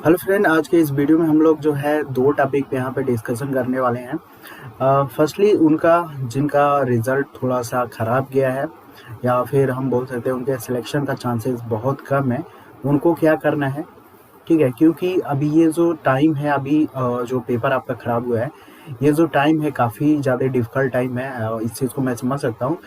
Hello friend, आज के इस वीडियो में हम लोग जो है दो टॉपिक पे यहाँ पे डिस्कशन करने वाले हैं। फर्स्टली उनका जिनका रिज़ल्ट थोड़ा सा ख़राब गया है या फिर हम बोल सकते हैं उनके सिलेक्शन का चांसेस बहुत कम है, उनको क्या करना है। ठीक है, क्योंकि अभी ये जो टाइम है, अभी जो पेपर आपका ख़राब हुआ है, ये जो टाइम है काफ़ी ज़्यादा डिफ़िकल्ट टाइम है। इस चीज़ को मैं समझ सकता हूँ।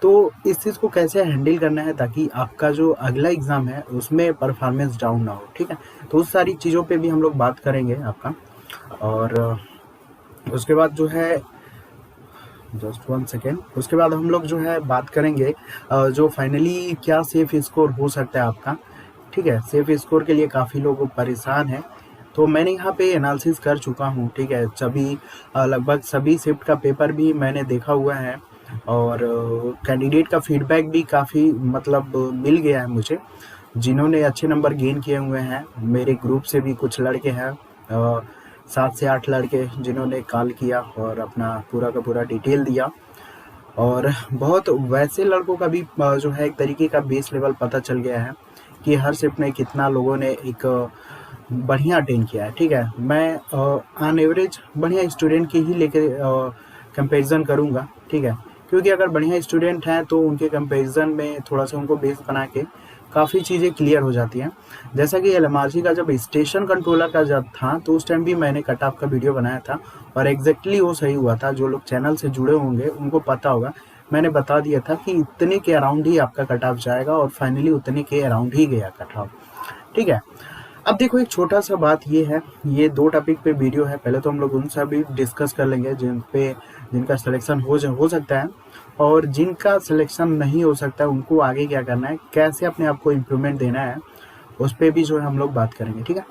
तो इस चीज़ को कैसे हैंडल करना है ताकि आपका जो अगला एग्ज़ाम है उसमें परफॉर्मेंस डाउन ना हो। ठीक है, तो उस सारी चीज़ों पे भी हम लोग बात करेंगे आपका। और उसके बाद जो है जस्ट वन सेकेंड, उसके बाद हम लोग जो है बात करेंगे जो फाइनली क्या सेफ स्कोर हो सकता है आपका। ठीक है, सेफ स्कोर के लिए काफ़ी लोग परेशान हैं, तो मैंने यहाँ पे एनालिसिस कर चुका हूँ। ठीक है, सभी लगभग सभी शिफ्ट का पेपर भी मैंने देखा हुआ है और कैंडिडेट का फीडबैक भी काफ़ी मतलब मिल गया है मुझे, जिन्होंने अच्छे नंबर गेन किए हुए हैं। मेरे ग्रुप से भी कुछ लड़के हैं, 7 से 8 लड़के, जिन्होंने कॉल किया और अपना पूरा का पूरा डिटेल दिया। और बहुत वैसे लड़कों का भी जो है एक तरीके का बेस लेवल पता चल गया है कि हर शिफ्ट में कितना लोगों ने एक बढ़िया अटेंड किया है। ठीक है, मैं ऑन एवरेज बढ़िया स्टूडेंट की ही लेके कंपैरिजन करूँगा। ठीक है, क्योंकि अगर बढ़िया स्टूडेंट हैं तो उनके कंपैरिजन में थोड़ा सा उनको बेस बना के काफ़ी चीज़ें क्लियर हो जाती हैं। जैसा कि एलएमआरसी का जब स्टेशन कंट्रोलर का जब था तो उस टाइम भी मैंने कट ऑफ का वीडियो बनाया था और एग्जैक्टली वो सही हुआ था। जो लोग चैनल से जुड़े होंगे उनको पता होगा, मैंने बता दिया था कि इतने के अराउंड ही आपका कट ऑफ जाएगा और फाइनली उतने के अराउंड ही गया कट ऑफ। ठीक है, अब देखो एक छोटा सा बात ये है, ये दो टॉपिक पे वीडियो है। पहले तो हम लोग उन सब भी डिस्कस कर लेंगे जिनका सिलेक्शन हो सकता है, और जिनका सिलेक्शन नहीं हो सकता है उनको आगे क्या करना है, कैसे अपने आप को इम्प्रूवमेंट देना है, उस पर भी जो है हम लोग बात करेंगे। ठीक है,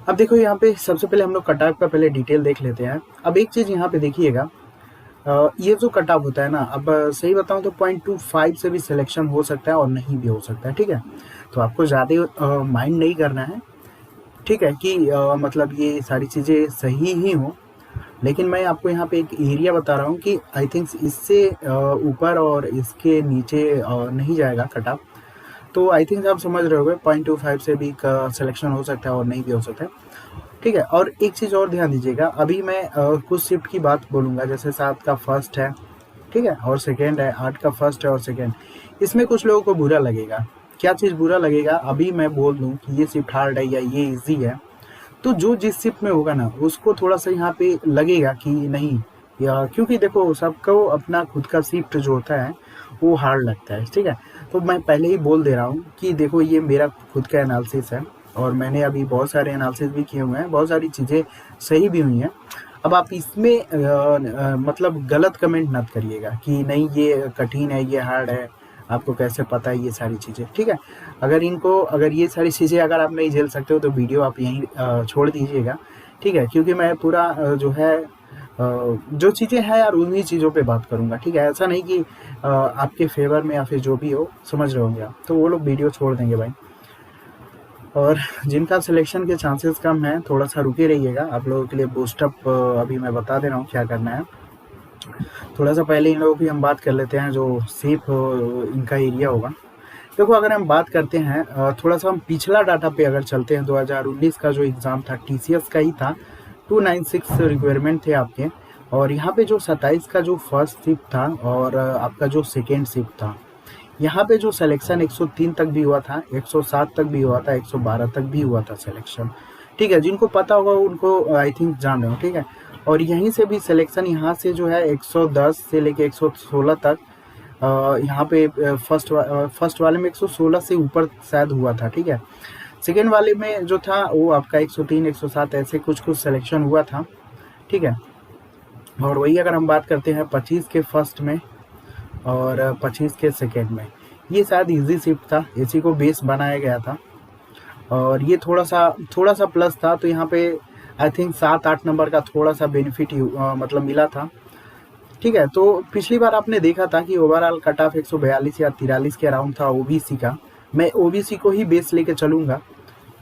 अब देखो यहाँ पे सबसे पहले हम लोग कट ऑफ का पहले डिटेल देख लेते हैं। अब एक चीज़ यहाँ पे देखिएगा, ये जो कट ऑफ होता है ना, अब सही बताऊं तो 0.25 से भी सिलेक्शन हो सकता है और नहीं भी हो सकता है। ठीक है, तो आपको ज़्यादा माइंड नहीं करना है। ठीक है, कि मतलब ये सारी चीज़ें सही ही हों, लेकिन मैं आपको यहाँ पे एक एरिया बता रहा हूँ कि आई थिंक इससे ऊपर और इसके नीचे नहीं जाएगा कट ऑफ। तो आई थिंक आप समझ रहे होंगे 0.25 से भी सिलेक्शन हो सकता है और नहीं भी हो सकता है। ठीक है, और एक चीज़ और ध्यान दीजिएगा, अभी मैं कुछ शिफ्ट की बात बोलूँगा, जैसे 7 का फर्स्ट है, ठीक है, और सेकेंड है, 8 का फर्स्ट है और सेकेंड। इसमें कुछ लोगों को बुरा लगेगा। क्या चीज़ बुरा लगेगा, अभी मैं बोल दूँ कि ये शिफ्ट हार्ड है या ये ईजी है, तो जो जिस शिफ्ट में होगा ना उसको थोड़ा सा यहाँ पे लगेगा कि नहीं, या क्योंकि देखो सबको अपना खुद का शिफ्ट जो होता है वो हार्ड लगता है। ठीक है, तो मैं पहले ही बोल दे रहा हूँ कि देखो ये मेरा खुद का एनालिसिस है और मैंने अभी बहुत सारे एनालिसिस भी किए हुए हैं, बहुत सारी चीज़ें सही भी हुई हैं। अब आप इसमें मतलब गलत कमेंट मत करिएगा कि नहीं ये कठिन है, ये हार्ड है, आपको कैसे पता है ये सारी चीज़ें। ठीक है, अगर ये सारी चीज़ें अगर आप नहीं झेल सकते हो तो वीडियो आप यहीं छोड़ दीजिएगा। ठीक है, क्योंकि मैं पूरा जो है जो चीज़ें हैं यार उन्हीं चीज़ों पे बात करूँगा। ठीक है, ऐसा नहीं कि आपके फेवर में या फिर जो भी हो, समझ रहे होंगे आप, तो वो लोग वीडियो छोड़ देंगे भाई। और जिनका सिलेक्शन के चांसेस कम हैं थोड़ा सा रुके रहिएगा, आप लोगों के लिए बूस्टअप अभी मैं बता दे रहा हूँ क्या करना है। थोड़ा सा पहले इन लोगों की हम बात कर लेते हैं जो सेफ इनका एरिया होगा। देखो अगर हम बात करते हैं थोड़ा सा हम पिछला डाटा पे अगर चलते हैं, 2019 का जो एग्ज़ाम था टीसीएस का ही था, 296 रिक्वायरमेंट थे आपके, और यहाँ पे जो 27 का जो फर्स्ट शिफ्ट था और आपका जो सेकेंड शिफ्ट था, यहाँ पे जो सिलेक्शन 103 तक भी हुआ था, 107 तक भी हुआ था, 112 तक भी हुआ था सिलेक्शन। ठीक है, जिनको पता होगा उनको आई थिंक जान रहे हो। ठीक है, और यहीं से भी सिलेक्शन यहाँ से जो है 110 से लेके 116 तक, यहाँ पे फर्स्ट वाले में 116 से ऊपर शायद हुआ था। ठीक है, सेकेंड वाले में जो था वो आपका 103 107 ऐसे कुछ कुछ सिलेक्शन हुआ था। ठीक है, और वही अगर हम बात करते हैं 25 के फर्स्ट में और 25 के सेकेंड में, ये शायद इजी शिफ्ट था, इसी को बेस बनाया गया था और ये थोड़ा सा प्लस था, तो यहाँ पे आई थिंक 7-8 नंबर का थोड़ा सा बेनिफिट मतलब मिला था। ठीक है, तो पिछली बार आपने देखा था कि ओवरऑल कट ऑफ 142 या 43 के अराउंड था ओबीसी का। मैं ओबीसी को ही बेस लेके चलूँगा,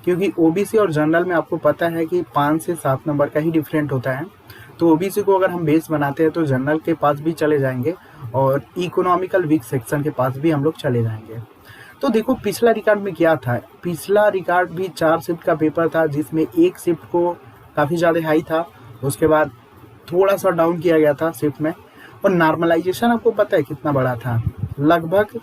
क्योंकि ओबीसी और जनरल में आपको पता है कि 5 से 7 नंबर का ही डिफरेंट होता है। तो ओबीसी को अगर हम बेस बनाते हैं तो जनरल के पास भी चले जाएंगे और इकोनॉमिकल वीक सेक्शन के पास भी हम लोग चले जाएंगे। तो देखो पिछला रिकॉर्ड में क्या था, पिछला रिकॉर्ड भी 4 शिफ्ट का पेपर था जिसमें एक शिफ्ट को काफ़ी ज़्यादा हाई था, उसके बाद थोड़ा सा डाउन किया गया था शिफ्ट में, और नॉर्मलाइजेशन आपको पता है कितना बड़ा था, लगभग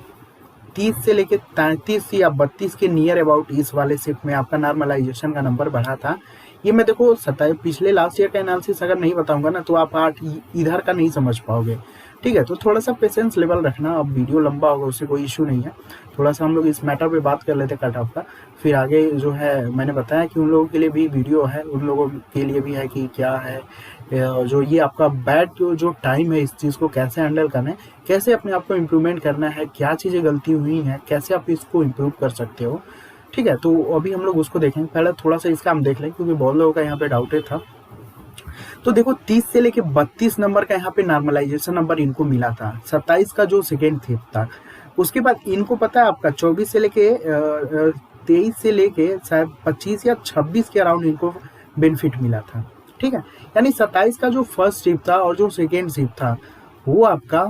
30 से लेके 33 या 32 के नियर अबाउट इस वाले शिफ्ट में आपका नॉर्मलाइजेशन का नंबर बढ़ा था। ये मैं देखो 27 पिछले लास्ट ईयर का एनालिसिस अगर नहीं बताऊंगा ना तो आप आठ इधर का नहीं समझ पाओगे, ठीक है। तो थोड़ा सा पेशेंस लेवल रखना, अब वीडियो लंबा होगा उससे कोई इशू नहीं है, थोड़ा सा हम लोग इस मैटर पे बात कर लेते कट ऑफ का, फिर आगे जो है मैंने बताया कि उन लोगों के लिए भी वीडियो है, उन लोगों के लिए भी है कि क्या है जो ये आपका बैड जो टाइम है इस चीज़ को कैसे हैंडल करना है, कैसे अपने आप को इम्प्रूवमेंट करना है, क्या चीज़ें गलती हुई हैं, कैसे आप इसको इम्प्रूव कर सकते हो, ठीक है। तो अभी हम लोग उसको देखेंगे, पहले थोड़ा सा इसका हम देख लें क्योंकि बहुत लोगों का यहाँ पे डाउटेड था। तो देखो 30 से लेके 32 नंबर का यहाँ पे नॉर्मलाइजेशन नंबर इनको मिला था, 27 का जो सेकेंड थिप था, उसके बाद इनको पता है आपका 24 से लेके 23 से लेके शायद 25 या 26 के अराउंड इनको बेनिफिट मिला था, ठीक है। यानी 27 का जो फर्स्ट शिफ्ट था और जो सेकेंड शिफ्ट था वो आपका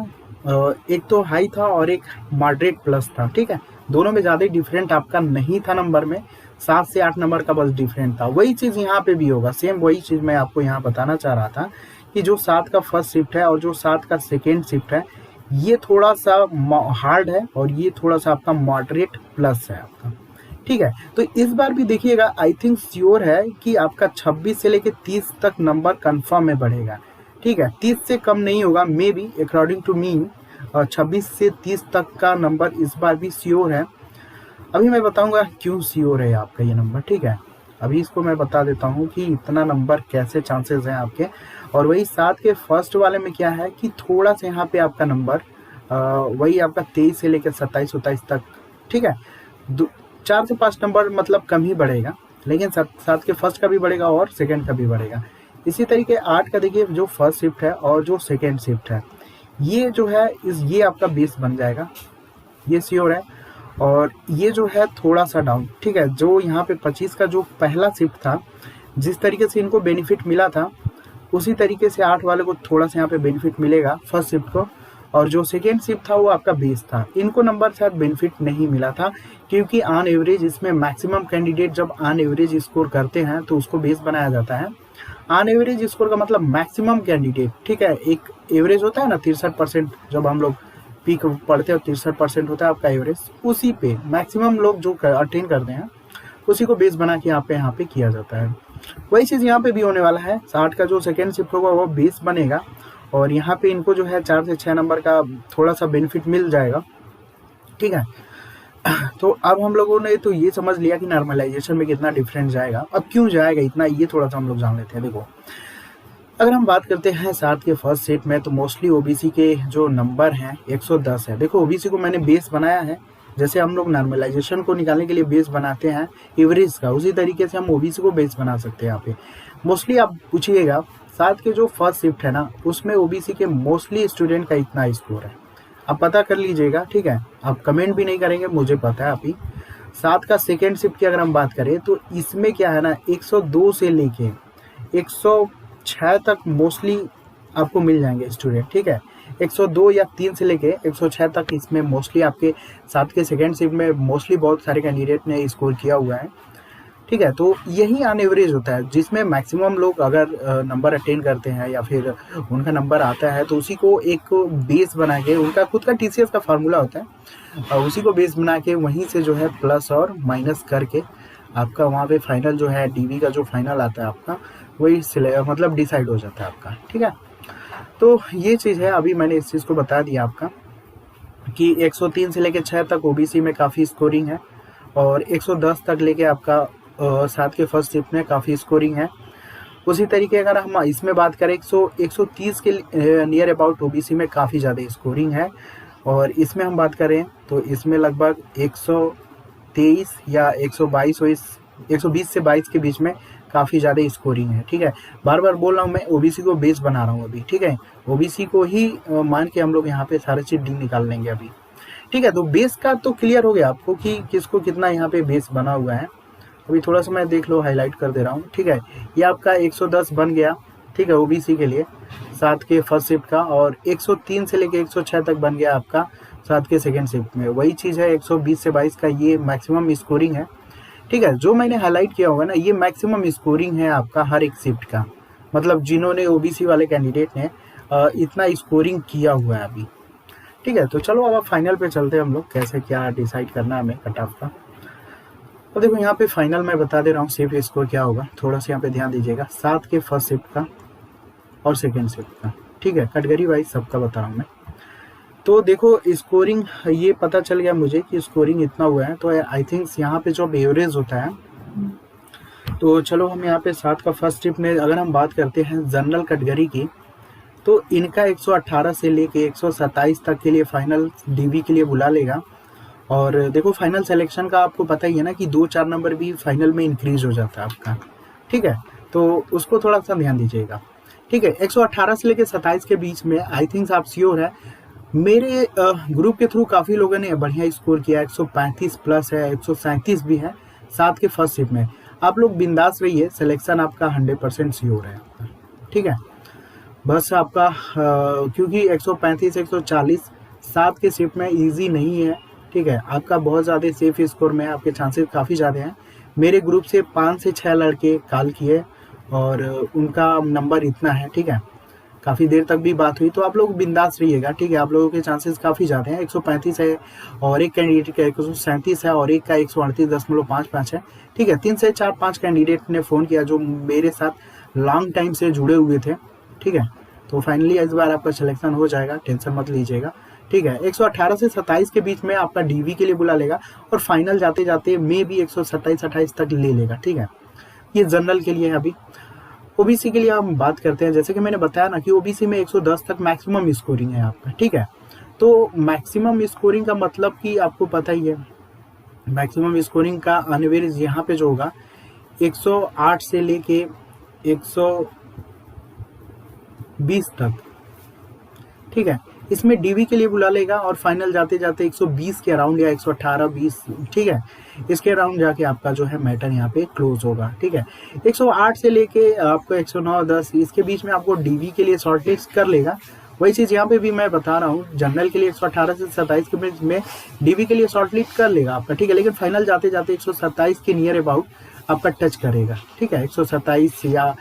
एक तो हाई था और एक मॉडरेट प्लस था, ठीक है। दोनों में ज़्यादा डिफरेंट आपका नहीं था नंबर में, 7 से 8 नंबर का बस डिफरेंट था। वही चीज़ यहाँ पे भी होगा, सेम वही चीज़ मैं आपको यहाँ बताना चाह रहा था कि जो 7 का फर्स्ट शिफ्ट है और जो 7 का सेकेंड शिफ्ट है ये थोड़ा सा हार्ड है और ये थोड़ा सा आपका मॉडरेट प्लस है आपका, ठीक है। तो इस बार भी देखिएगा, आई थिंक श्योर है कि आपका 26 से लेके 30 तक नंबर कंफर्म में बढ़ेगा, ठीक है। 30 से कम नहीं होगा, may be according to me 26 से 30 तक का नंबर इस बार भी श्योर है। अभी मैं बताऊंगा क्यों श्योर है आपका ये नंबर, ठीक है। अभी इसको मैं बता देता हूँ कि इतना नंबर कैसे चांसेस हैं आपके। और वही 7 के फर्स्ट वाले में क्या है कि थोड़ा सा यहाँ पे आपका नंबर वही आपका 23 से लेकर 27-28 तक, ठीक है। 4 से 5 नंबर मतलब कम ही बढ़ेगा, लेकिन 7 के फर्स्ट का भी बढ़ेगा और सेकेंड का भी बढ़ेगा। इसी तरीके 8 का देखिए, जो फर्स्ट शिफ्ट है और जो सेकेंड शिफ्ट है ये जो है ये आपका बेस बन जाएगा, ये श्योर है। और ये जो है थोड़ा सा डाउन, ठीक है। जो यहाँ पे 25 का जो पहला शिफ्ट था, जिस तरीके से इनको बेनिफिट मिला था उसी तरीके से 8 वाले को थोड़ा सा यहाँ पे बेनिफिट मिलेगा फर्स्ट शिफ्ट को, और जो सेकेंड शिफ्ट था वो आपका बेस था, इनको नंबर शायद बेनिफिट नहीं मिला था क्योंकि ऑन एवरेज इसमें मैक्सिमम कैंडिडेट जब ऑन एवरेज स्कोर करते हैं तो उसको बेस बनाया जाता है। ऑन एवरेज स्कोर का मतलब मैक्सिमम कैंडिडेट, ठीक है। एक एवरेज होता है ना 63%, जब हम लोग पीक पढ़ते हैं 63% होता है आपका एवरेज, उसी पे मैक्सिमम लोग जो अटेन करते हैं उसी को बेस बना के यहाँ पे किया जाता है। वही चीज़ यहाँ पे भी होने वाला है, 60 का जो सेकेंड शिफ्ट होगा वो बेस बनेगा और यहाँ पे इनको जो है 4 से 6 नंबर का थोड़ा सा बेनिफिट मिल जाएगा, ठीक है। तो अब हम लोगों ने तो ये समझ लिया कि नॉर्मलाइजेशन में कितना डिफरेंस जाएगा, अब क्यों जाएगा इतना ये थोड़ा सा हम लोग जान लेते हैं। देखो अगर हम बात करते हैं 7 के फर्स्ट सेट में तो मोस्टली ओबीसी के जो नंबर हैं 110 है। देखो ओबीसी को मैंने बेस बनाया है, जैसे हम लोग नॉर्मलाइजेशन को निकालने के लिए बेस बनाते हैं एवरेज का, उसी तरीके से हम ओबीसी को बेस बना सकते हैं यहाँ पे। मोस्टली आप पूछिएगा 7 के जो फर्स्ट शिफ्ट है ना उसमें ओबीसी के मोस्टली स्टूडेंट का इतना स्कोर है, आप पता कर लीजिएगा, ठीक है। आप कमेंट भी नहीं करेंगे, मुझे पता है। अभी 7 का सेकेंड शिफ्ट की अगर हम बात करें तो इसमें क्या है ना 102 से लेके 106 तक मोस्टली आपको मिल जाएंगे स्टूडेंट, ठीक है। 102 या 3 से लेके 106 तक इसमें मोस्टली आपके 7 के सेकेंड शिफ्ट में मोस्टली बहुत सारे कैंडिडेट ने स्कोर किया हुआ है, ठीक है। तो यही ऑन एवरेज होता है जिसमें मैक्सिमम लोग अगर नंबर अटेन करते हैं या फिर उनका नंबर आता है तो उसी को एक बेस बना के, उनका खुद का टीसीएस का फार्मूला होता है और उसी को बेस बना के वहीं से जो है प्लस और माइनस करके आपका वहाँ पे फाइनल जो है डीवी का जो फाइनल आता है आपका वही मतलब डिसाइड हो जाता है आपका, ठीक है। तो ये चीज़ है, अभी मैंने इस चीज़ को बता दिया आपका कि 103 से लेके 6 तक ओबीसी में काफ़ी स्कोरिंग है और 110 तक लेके आपका 7 के फर्स्ट शिफ्ट में काफ़ी स्कोरिंग है। उसी तरीके अगर हम इसमें बात करें 130 के नियर अबाउट ओबीसी में काफ़ी ज़्यादा स्कोरिंग है और इसमें हम बात करें तो इसमें लगभग 123 या 120 से 22 के बीच में काफ़ी ज़्यादा स्कोरिंग है, ठीक है। बार बार बोल रहा हूँ मैं ओबीसी को बेस बना रहा हूँ अभी, ठीक है। ओबीसी को ही मान के हम लोग यहाँ पे सारे चीज़ डी निकाल लेंगे अभी, ठीक है। तो बेस का तो क्लियर हो गया आपको कि किसको कितना यहाँ पे बेस बना हुआ है। अभी थोड़ा सा मैं देख लो हाईलाइट कर दे रहा हूँ, ठीक है। ये आपका 110 बन गया, ठीक है, ओबीसी के लिए 7 के फर्स्ट शिफ्ट का, और 103 से लेके 106 तक बन गया आपका सात के सेकेंड शिफ्ट में। वही चीज़ है 120 से 22 का ये मैक्सिमम स्कोरिंग है, ठीक है। जो मैंने हाईलाइट किया होगा ना, ये मैक्सिमम स्कोरिंग है आपका हर एक शिफ्ट का, मतलब जिन्होंने ओबीसी वाले कैंडिडेट ने इतना स्कोरिंग किया हुआ है अभी, ठीक है। तो चलो अब फाइनल पे चलते हैं हम लोग, कैसे क्या डिसाइड करना है हमें कट ऑफ का। तो देखो यहाँ पे फाइनल मैं बता दे रहा हूँ शिफ्ट स्कोर क्या होगा, थोड़ा सा यहाँ पे ध्यान दीजिएगा। 7 के फर्स्ट शिफ्ट का और सेकेंड शिफ्ट का, ठीक है, कैटेगरी वाइज सबका बता रहा हूँ मैं। तो देखो स्कोरिंग ये पता चल गया मुझे कि स्कोरिंग इतना हुआ है, तो आई थिंक यहाँ पे जो एवरेज होता है, तो चलो हम यहाँ पे 7 का फर्स्ट शिफ्ट में अगर हम बात करते हैं जनरल कैटेगरी की, तो इनका 118 से लेके 127 तक के लिए फाइनल डीवी के लिए बुला लेगा। और देखो फाइनल सिलेक्शन का आपको पता ही है ना कि 2-4 नंबर भी फाइनल में इंक्रीज हो जाता है आपका, ठीक है। तो उसको थोड़ा सा ध्यान दीजिएगा, ठीक है। 118 से लेके 27 के बीच में आई थिंक आप श्योर है, मेरे ग्रुप के थ्रू काफ़ी लोगों ने बढ़िया स्कोर किया, 135 प्लस है, 137 भी है 7 के फर्स्ट शिफ्ट में। आप लोग बिंदास रहिए, सिलेक्शन आपका 100% श्योर है, ठीक है। बस आपका क्योंकि 135 140 7 के शिफ्ट में इजी नहीं है, ठीक है। आपका बहुत ज़्यादा सेफ स्कोर में आपके चांसेस काफ़ी ज़्यादा हैं। मेरे ग्रुप से 5 से 6 लड़के कॉल किए और उनका नंबर इतना है, ठीक है। काफ़ी देर तक भी बात हुई, तो आप लोग बिंदास रहिएगा, ठीक है। आप लोगों के चांसेस काफ़ी ज़्यादा हैं। 135 है और एक कैंडिडेट का 137 है और एक का 138.55 है, ठीक है। 3 से 4-5 कैंडिडेट ने फ़ोन किया जो मेरे साथ लॉन्ग टाइम से जुड़े हुए थे, ठीक है। तो फाइनली इस बार आपका सिलेक्शन हो जाएगा, टेंशन मत लीजिएगा, ठीक है। 118 से 27 के बीच में आपका डीवी के लिए बुला लेगा और फाइनल जाते जाते मे भी 127-28 तक ले लेगा, ठीक है। ये जनरल के लिए है। अभी ओबीसी के लिए हम बात करते हैं। जैसे कि मैंने बताया ना कि ओबीसी में 110 तक मैक्सिमम स्कोरिंग है आपका, ठीक है। तो मैक्सिमम स्कोरिंग का मतलब कि आपको पता ही है, मैक्सिमम स्कोरिंग का अनएवरेज यहाँ पे जो होगा 108 से लेके 120 तक, ठीक है। इसमें डीवी के लिए बुला लेगा और फाइनल जाते जाते 120 के अराउंड या 118-20, ठीक है, इसके अराउंड जाके आपका जो है मैटर यहाँ पे क्लोज होगा, ठीक है। 108 से लेके आपको 109-10 इसके बीच में आपको डीवी के लिए शॉर्ट लिस्ट कर लेगा। वही चीज़ यहाँ पे भी मैं बता रहा हूँ, जनरल के लिए 118 से 27 के बीच में डीवी के लिए शॉर्ट लिस्ट कर लेगा आपका, ठीक है। लेकिन फाइनल जाते जाते 127 के नियर अबाउट आपका टच करेगा, ठीक है। 127 या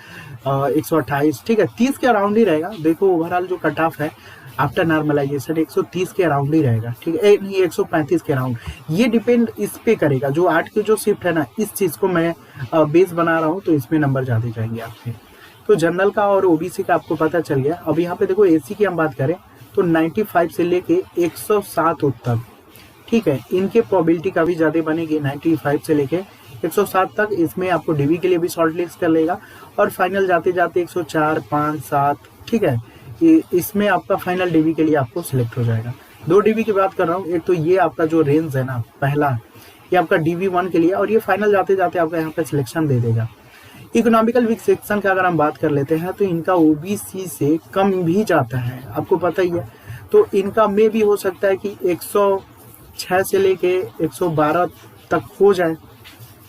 128, ठीक है, 30 के अराउंड ही रहेगा। देखो ओवरऑल जो कट ऑफ है आफ्टर नॉर्मलाइजेशन 130 के अराउंड ही रहेगा, ठीक है, नहीं 135 के अराउंड। ये डिपेंड इस पे करेगा, जो 8 की जो शिफ्ट है ना, इस चीज़ को मैं बेस बना रहा हूँ, तो इसमें नंबर ज़्यादा जाएंगे आपके। तो जनरल का और ओबीसी का आपको पता चल गया। अब यहाँ पे देखो एसी की हम बात करें तो 95 से लेके 107 तक, ठीक है, इनके प्रोबेबिलिटी काफ़ी ज़्यादा बनेगी। 95 से लेके 107 तक इसमें आपको डीवी के लिए भी शॉर्ट लिस्ट कर लेगा और फाइनल जाते जाते 104, 5, 7, ठीक है, इसमें आपका फाइनल डीवी के लिए आपको सिलेक्ट हो जाएगा। 2 डीवी की बात कर रहा हूँ, एक तो ये आपका जो रेंज है ना पहला, ये आपका डीवी 1 के लिए, और ये फाइनल जाते जाते आपका यहाँ पे सिलेक्शन दे देगा। इकोनॉमिकल वीक सेक्शन का अगर हम बात कर लेते हैं तो इनका ओबीसी से कम भी जाता है, आपको पता ही है। तो इनका में भी हो सकता है कि 106 से लेके 112 तक हो जाए,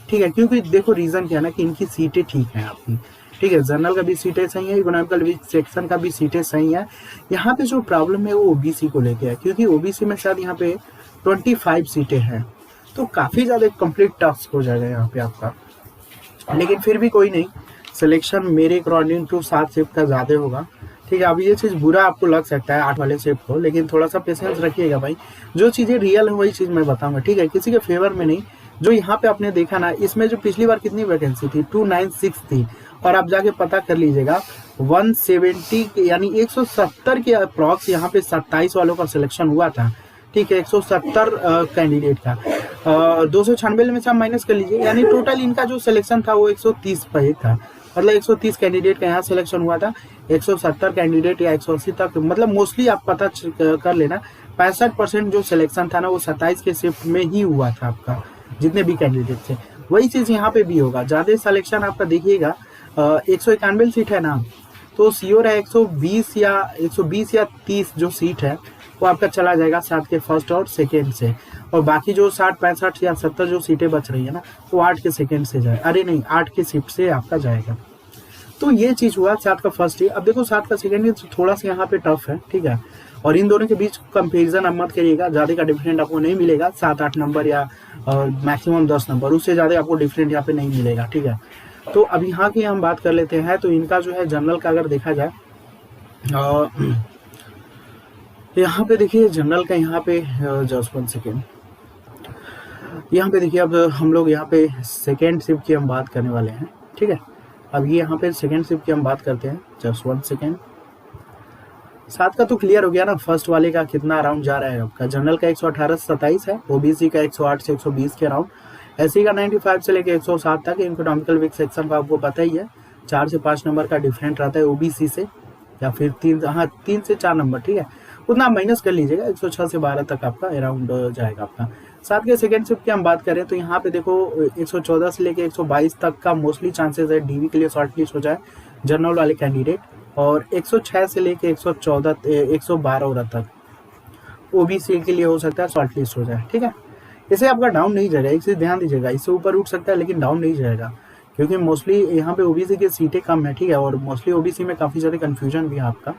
ठीक है, क्योंकि देखो रीज़न क्या है ना कि इनकी सीटें ठीक हैं आपकी, ठीक है। जनरल का भी सीटें सही है, इकोनॉमिकल वीक सेक्शन का भी सीटें सही है। यहाँ पे जो प्रॉब्लम है वो ओबीसी को लेके है, क्योंकि ओबीसी में शायद यहाँ पे 25 सीटें हैं, तो काफ़ी ज़्यादा कंप्लीट टास्क हो जाएगा यहाँ पे आपका। लेकिन फिर भी कोई नहीं, सिलेक्शन मेरे अकॉर्डिंग टू 7 शिफ्ट का ज़्यादा होगा, ठीक है। अब ये चीज़ बुरा आपको लग सकता है 8 वाले शिफ्ट को, लेकिन थोड़ा सा पेशेंस रखिएगा भाई, जो चीज़ें रियल है वही चीज़ मैं बताऊंगा, ठीक है, किसी के फेवर में नहीं। जो यहाँ पे आपने देखा ना, इसमें जो पिछली बार कितनी वैकेंसी थी 296 थी, और आप जाके पता कर लीजिएगा 170 यानी 170 के अप्रॉक्स यहाँ पे 27 वालों का सिलेक्शन हुआ था, ठीक है। 170 कैंडिडेट का 296 में से आप माइनस कर लीजिए, यानी टोटल इनका जो सिलेक्शन था वो 130 पे था, मतलब 130 कैंडिडेट का यहाँ सिलेक्शन हुआ था। 170 कैंडिडेट या 180 तक, मतलब मोस्टली आप पता कर लेना 65% जो सिलेक्शन था ना वो 27 के शिफ्ट में ही हुआ था आपका, जितने भी कैंडिडेट थे। वही चीज़ यहाँ पे भी होगा, ज़्यादा सिलेक्शन आपका देखिएगा 191 सीट है ना, तो श्योर है 120 या 30 जो सीट है वो आपका चला जाएगा 7 के फर्स्ट और सेकेंड से, और बाकी जो 60, 65 या 70 जो सीटें बच रही है ना वो 8 के सेकेंड से जाए, अरे नहीं 8 के शिफ्ट से आपका जाएगा। तो ये चीज़ हुआ 7 का फर्स्ट ईयर। अब देखो 7 का सेकेंड ईयर थोड़ा सा यहाँ पे टफ है, ठीक है। और इन दोनों के बीच कंपेरिजन आप मत करिएगा, ज़्यादा का डिफरेंट आपको नहीं मिलेगा, 7-8 नंबर या मैक्सिमम 10 नंबर, उससे ज़्यादा आपको डिफरेंट यहाँ पे नहीं मिलेगा, ठीक है। तो अब यहाँ की हम बात कर लेते हैं। तो इनका जो है जनरल का अगर देखा जाए, यहाँ पे देखिए जनरल का यहाँ पे जस्ट 1 सेकेंड, यहाँ पे देखिए अब हम लोग यहाँ पे सेकेंड शिफ्ट की हम बात करने वाले हैं, ठीक है। अब ये यहाँ पे सेकेंड शिफ्ट की हम बात करते हैं, जस्ट 1 सेकेंड। 7 का तो क्लियर हो गया ना, फर्स्ट वाले का कितना अराउंड जा रहा है आपका। जनरल का 118 से 27 है, ओबीसी का 108 से 120 के अराउंड, एससी का 95 से लेकर 107 तक। इकोनॉमिकल वीक सेक्शन का आपको पता ही है 4 से 5 नंबर का डिफरेंट रहता है ओबीसी से, या फिर 3 से 4 नंबर, ठीक है। उतना माइनस कर लीजिएगा, 106 से 12 तक आपका अराउंड जाएगा आपका। 7 के सेकेंड शिफ्ट की हम बात करें तो यहाँ पे देखो 114 से लेकर 122 तक का मोस्टली चांसेस है डीवी के लिए शॉर्ट लिस्ट हो जाए जनरल वाले कैंडिडेट, और 106 से लेकर 114 112 तक ओबीसी के लिए हो सकता है शॉर्ट लिस्ट हो जाए, ठीक है। इसे आपका डाउन नहीं जाएगा, एक चीज ध्यान दीजिएगा, इससे ऊपर उठ सकता है लेकिन डाउन नहीं जाएगा, क्योंकि मोस्टली यहाँ पे ओबीसी की सीटें कम है, ठीक है। और मोस्टली ओबीसी में काफ़ी ज़्यादा कन्फ्यूजन भी है आपका।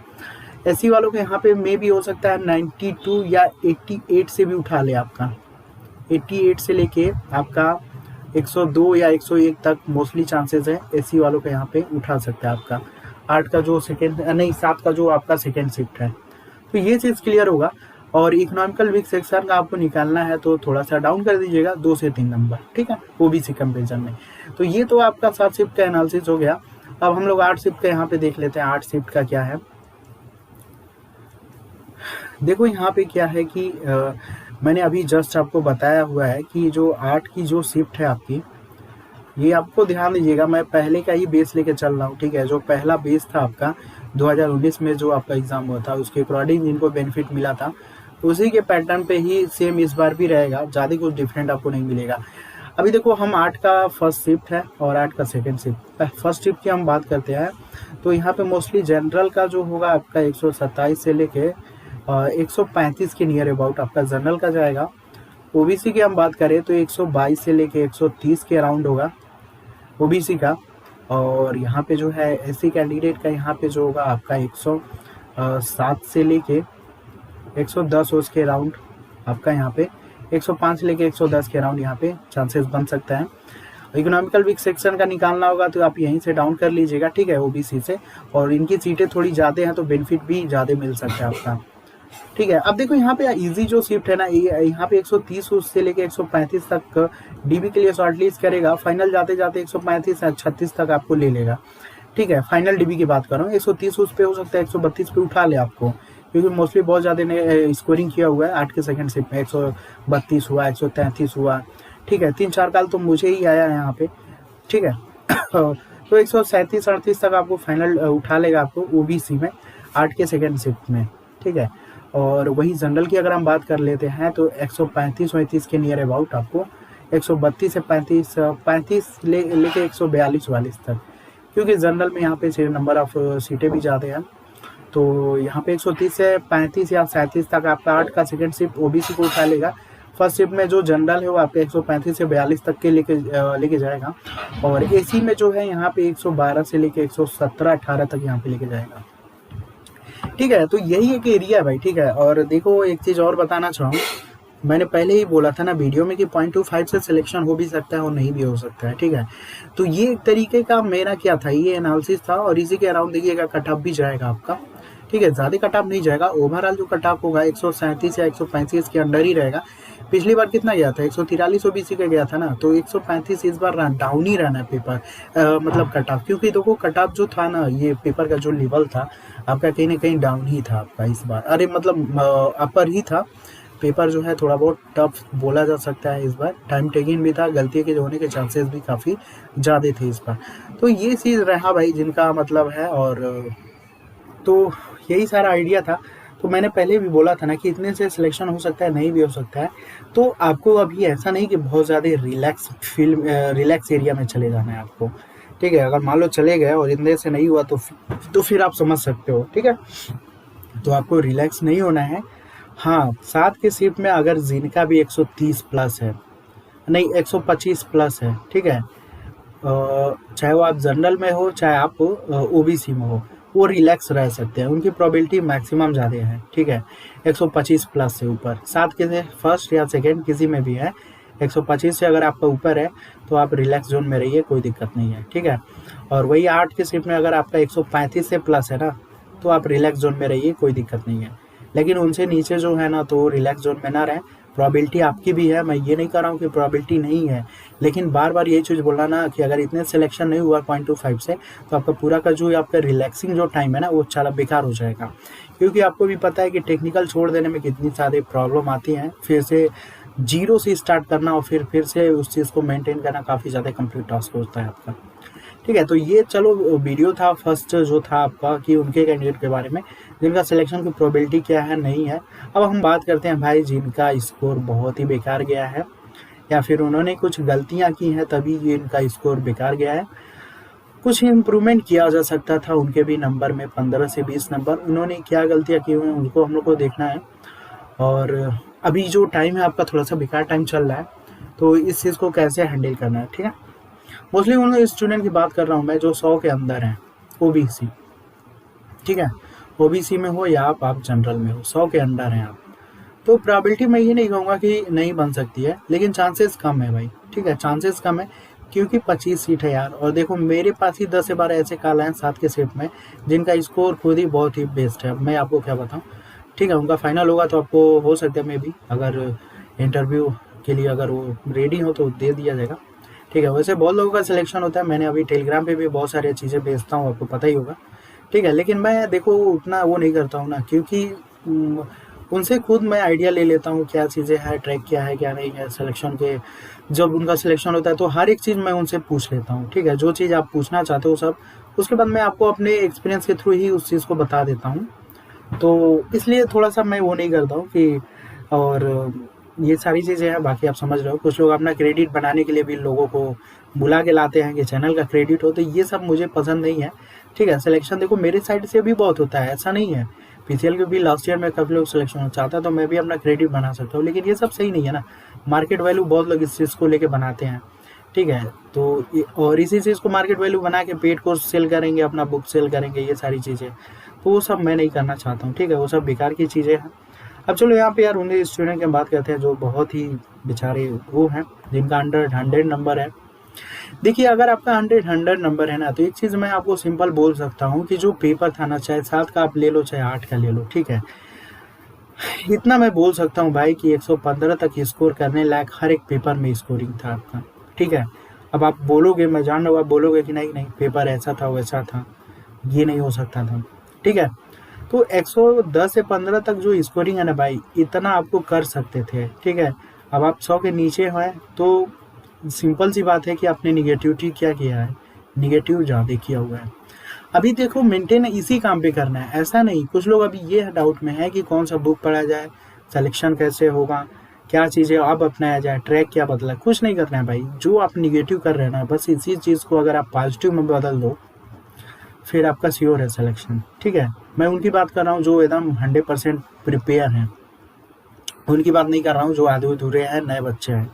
एससी वालों के यहाँ पे मे भी हो सकता है 92 या 88 से भी उठा ले आपका, 88 से लेके आपका 102 या 101 तक मोस्टली चांसेस है एससी वालों के यहाँ पे उठा सकता है आपका। 8 का जो सेकेंड नहीं 7 का जो आपका सेकेंड शिफ्ट है, तो ये चीज़ क्लियर होगा। और इकोनॉमिकल वीक सेक्शन का आपको निकालना है तो थोड़ा सा डाउन कर दीजिएगा 2 से 3 नंबर, ठीक है, ओबीसी कंपेरिजन में। तो ये तो आपका 7 शिफ्ट का एनालिसिस हो गया। अब हम लोग 8 शिफ्ट का यहाँ पे देख लेते हैं, 8 शिफ्ट का क्या है। देखो यहाँ पे क्या है कि मैंने अभी जस्ट आपको बताया हुआ है कि जो 8 की जो शिफ्ट है आपकी, ये आपको ध्यान दीजिएगा, मैं पहले का ही बेस लेके चल रहा हूँ, ठीक है। जो पहला बेस था आपका 2019 में जो आपका एग्जाम हुआ था, उसके अकॉर्डिंग जिनको बेनिफिट मिला था उसी के पैटर्न पे ही सेम इस बार भी रहेगा, ज़्यादा कुछ डिफरेंट आपको नहीं मिलेगा। अभी देखो हम 8 का फर्स्ट शिफ्ट है और 8 का सेकेंड शिफ्ट। फर्स्ट शिफ्ट की हम बात करते हैं तो यहाँ पे मोस्टली जनरल का जो होगा आपका 127 से लेके 135 के नियर अबाउट आपका जनरल का जाएगा। ओबीसी की हम बात करें तो 122 से लेके 130 के अराउंड होगा ओबीसी का। और यहाँ पे जो है एससी कैंडिडेट का यहाँ पे जो होगा आपका 107 से लेके 110 उसके अराउंड आपका, यहाँ पे 105 से लेके 110 के अराउंड यहाँ पे चांसेस बन सकता है। इकोनॉमिकल वीक सेक्शन का निकालना होगा तो आप यहीं से डाउन कर लीजिएगा, ठीक है, ओबीसी से। और इनकी सीटें थोड़ी ज़्यादा हैं तो बेनिफिट भी ज़्यादा मिल सकता है आपका, ठीक है। अब देखो यहाँ पे इजी जो शिफ्ट है ना, यहाँ पे 130 से लेके 135 तक डीबी के लिए शॉर्ट लिस्ट करेगा, फाइनल जाते जाते 135 या 36 तक आपको ले लेगा, ठीक है। फाइनल डीबी की बात कर रहा हूँ, 130 उस पे हो सकता है 132 पे उठा ले आपको, क्योंकि मोस्टली बहुत ज़्यादा ने स्कोरिंग किया हुआ है 8 के सेकंड शिफ्ट में। 132 हुआ, 133 हुआ, ठीक है, 3-4 काल तो मुझे ही आया है यहाँ पे, ठीक है। तो 137-38 तक आपको फाइनल उठा लेगा आपको ओबीसी में 8 के सेकंड शिफ्ट में, ठीक है। और वही जनरल की अगर हम बात कर लेते हैं तो 135-35 के नियर अबाउट आपको 132 से 35 लेके 142-42 तक, क्योंकि जनरल में यहाँ पे नंबर ऑफ सीटें भी ज़्यादा हैं। तो यहाँ पे 130 से 35 या 37 तक आपका 8 का सेकंड शिफ्ट ओबीसी को उठा लेगा। फर्स्ट शिफ्ट में जो जनरल है वो आपके 135 से 42 तक के लेके जाएगा। और एसी में जो है यहाँ पे 112 से लेके 117-18 तक यहाँ पे लेके जाएगा, ठीक है। तो यही एक एरिया है भाई, ठीक है। और देखो एक चीज़ और बताना चाहूँ, मैंने पहले ही बोला था ना वीडियो में कि 0.25 से सिलेक्शन हो भी सकता है और नहीं भी हो सकता है, ठीक है। तो ये एक तरीके का मेरा क्या था, ये एनालिसिस था। और इसी के अराउंड देखिएगा कट ऑफ भी जाएगा आपका, ठीक है, ज़्यादा कट ऑफ नहीं जाएगा। ओवरऑल जो कट ऑफ होगा 137 या 135 के अंडर ही रहेगा। पिछली बार कितना गया था, 143 ओबीसी का गया था ना, तो 135 इस बार डाउन ही रहना है पेपर, मतलब कट ऑफ, क्योंकि देखो कट ऑफ जो था ना, ये पेपर का जो लेवल था आपका कहीं ना कहीं डाउन ही था आपका इस बार, अरे मतलब अपर ही था। पेपर जो है थोड़ा बहुत टफ बोला जा सकता है इस बार, टाइम टेकिंग भी था, गलती के होने के चांसेस भी काफ़ी ज़्यादा थे इस बार। तो ये चीज़ रहा भाई जिनका मतलब है। और तो यही सारा आइडिया था। तो मैंने पहले भी बोला था ना कि इतने से सिलेक्शन हो सकता है, नहीं भी हो सकता है। तो आपको अभी ऐसा नहीं कि बहुत ज़्यादा रिलैक्स एरिया में चले जाना है आपको, ठीक है। अगर मान लो चले गए और इतने से नहीं हुआ तो फिर आप समझ सकते हो, ठीक है। तो आपको रिलैक्स नहीं होना है। हाँ, 7 के शिफ्ट में अगर जिनका भी 130 प्लस है, नहीं 125 प्लस है, ठीक है, चाहे वो आप जनरल में हो, चाहे आप ओबीसी में हो, वो रिलैक्स रह सकते हैं। उनकी प्रोबेबिलिटी मैक्सिमम ज़्यादा है, ठीक है, 125 प्लस से ऊपर। 7 के से फर्स्ट या सेकेंड किसी में भी है, 125 से अगर आपका ऊपर है तो आप रिलैक्स जोन में रहिए, कोई दिक्कत नहीं है, ठीक है। और वही 8 के शिफ्ट में अगर आपका 135 से प्लस है ना, तो आप रिलैक्स जोन में रहिए, कोई दिक्कत नहीं है। लेकिन उनसे नीचे जो है ना, तो रिलैक्स जोन में ना रहें। प्रोबेबिलिटी आपकी भी है, मैं ये नहीं कर रहा हूँ कि प्रोबेबिलिटी नहीं है, लेकिन बार बार यही चीज़ बोलना ना कि अगर इतने सिलेक्शन नहीं हुआ 0.25 से, तो आपका पूरा का जो आपका रिलैक्सिंग जो टाइम है ना, वो सारा बेकार हो जाएगा। क्योंकि आपको भी पता है कि टेक्निकल छोड़ देने में कितनी सारी प्रॉब्लम आती हैं, फिर से जीरो से स्टार्ट करना और फिर से उस चीज़ को मेंटेन करना काफ़ी ज़्यादा कंप्लीट टास्क होता है आपका, ठीक है। तो ये चलो वीडियो था फर्स्ट जो था आपका कि उनके कैंडिडेट के बारे में जिनका सिलेक्शन की प्रोबेबिलिटी क्या है, नहीं है। अब हम बात करते हैं भाई जिनका स्कोर बहुत ही बेकार गया है, या फिर उन्होंने कुछ गलतियां की हैं तभी ये इनका स्कोर बेकार गया है। कुछ इम्प्रूवमेंट किया जा सकता था उनके भी नंबर में, 15 से 20 नंबर। उन्होंने क्या गलतियां की हुई हैं उनको हम लोग को देखना है। और अभी जो टाइम है आपका थोड़ा सा बेकार टाइम चल रहा है, तो इस चीज़ को कैसे हैंडल करना है, ठीक है। मोस्टली उन स्टूडेंट की बात कर रहा हूँ मैं जो 100 के अंदर हैं, ओबीसी, ठीक है। ओबीसी में हो या आप जनरल में हो, 100 के अंडर हैं आप, तो प्रोबेबिलिटी मैं ये नहीं कहूँगा कि नहीं बन सकती है, लेकिन चांसेस कम है भाई, ठीक है, चांसेस कम है। क्योंकि 25 सीट है यार, और देखो मेरे पास ही 10 से 12 ऐसे कॉल हैं 7 के शिफ्ट में जिनका स्कोर खुद ही बहुत ही बेस्ट है। मैं आपको क्या बताऊँ, ठीक है। उनका फाइनल होगा तो आपको हो सकता है मे बी, अगर इंटरव्यू के लिए अगर वो रेडी हो तो दे दिया जाएगा, ठीक है। वैसे बहुत लोगों का सिलेक्शन होता है, मैंने अभी टेलीग्राम पे भी बहुत सारी चीज़ें भेजता हूँ, आपको पता ही होगा, ठीक है। लेकिन मैं देखो उतना वो नहीं करता हूँ ना, क्योंकि उनसे खुद मैं आइडिया ले लेता हूँ क्या चीज़ें हैं, ट्रैक क्या है क्या नहीं है सिलेक्शन के। जब उनका सिलेक्शन होता है तो हर एक चीज़ मैं उनसे पूछ लेता हूँ, ठीक है, जो चीज़ आप पूछना चाहते हो सब। उसके बाद मैं आपको अपने एक्सपीरियंस के थ्रू ही उस चीज़ को बता देता हूँ। तो इसलिए थोड़ा सा मैं वो नहीं करता हूँ कि, और ये सारी चीज़ें हैं, बाकी आप समझ रहे हो। कुछ लोग अपना क्रेडिट बनाने के लिए भी लोगों को बुला के लाते हैं कि चैनल का क्रेडिट हो, तो ये सब मुझे पसंद नहीं है, ठीक है। सिलेक्शन देखो मेरे साइड से भी बहुत होता है, ऐसा नहीं है। पीसीएल के भी लास्ट ईयर में काफ़ी लोग सिलेक्शन हो चाहता है, तो मैं भी अपना क्रेडिट बना सकता हूँ, लेकिन ये सब सही नहीं है ना। मार्केट वैल्यू बहुत लोग इस चीज़ को लेके बनाते हैं, ठीक है। तो और इसी चीज़ को मार्केट वैल्यू बना के पेड कोर्स सेल करेंगे, अपना बुक सेल करेंगे, ये सारी चीज़ें, तो वो सब मैं नहीं करना चाहता हूँ, ठीक है। वो सब बेकार की चीज़ें हैं। अब चलो यहाँ पे यार उन स्टूडेंट की बात करते हैं जो बहुत ही बेचारे वो हैं जिनका 100 नंबर है। देखिए अगर आपका 100 नंबर है ना, तो एक चीज़ मैं आपको सिंपल बोल सकता हूँ कि जो पेपर था ना, चाहे 7 का आप ले लो चाहे 8 का ले लो, ठीक है, इतना मैं बोल सकता हूँ भाई कि 115 तक स्कोर करने लायक हर एक पेपर में स्कोरिंग था आपका, ठीक है। अब आप बोलोगे, मैं जान रहा हूँ आप बोलोगे कि नहीं नहीं पेपर ऐसा था वैसा था, ये नहीं हो सकता था, ठीक है। तो 110 से 15 तक जो स्कोरिंग है ना भाई, इतना आपको कर सकते थे, ठीक है। अब आप 100 के नीचे हैं तो सिंपल सी बात है कि आपने निगेटिविटी क्या किया है, निगेटिव ज़्यादा किया हुआ है। अभी देखो मेंटेन इसी काम पे करना है, ऐसा नहीं। कुछ लोग अभी ये डाउट में है कि कौन सा बुक पढ़ा जाए, सिलेक्शन कैसे होगा, क्या चीज़ें अब अपनाया जाए, ट्रैक क्या बदला। कुछ नहीं करना है भाई, जो आप निगेटिव कर रहे हैं ना, बस इसी चीज़ को अगर आप पॉजिटिव में बदल दो, फिर आपका श्योर है सिलेक्शन, ठीक है। मैं उनकी बात कर रहा हूँ जो एकदम 100% प्रिपेयर हैं, उनकी बात नहीं कर रहा हूँ जो आधे अधूरे हैं, नए बच्चे हैं,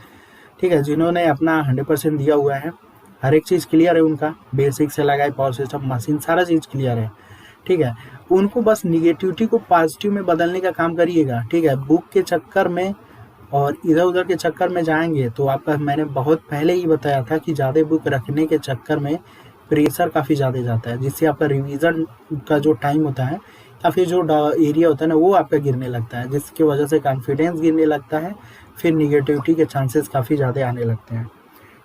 ठीक है, जिन्होंने अपना 100% दिया हुआ है, हर एक चीज़ क्लियर है उनका, बेसिक से लगाए पावर सिस्टम मशीन सारा चीज़ क्लियर है, ठीक है। उनको बस निगेटिविटी को पॉजिटिव में बदलने का काम करिएगा, ठीक है। बुक के चक्कर में और इधर उधर के चक्कर में जाएंगे तो आपका, मैंने बहुत पहले ही बताया था कि ज़्यादा बुक रखने के चक्कर में प्रेशर काफ़ी ज़्यादा जाता है, जिससे आपका रिवीजन का जो टाइम होता है या फिर जो एरिया होता है ना, वो आपका गिरने लगता है, जिसकी वजह से कॉन्फिडेंस गिरने लगता है, फिर निगेटिविटी के चांसेस काफ़ी ज़्यादा आने लगते हैं,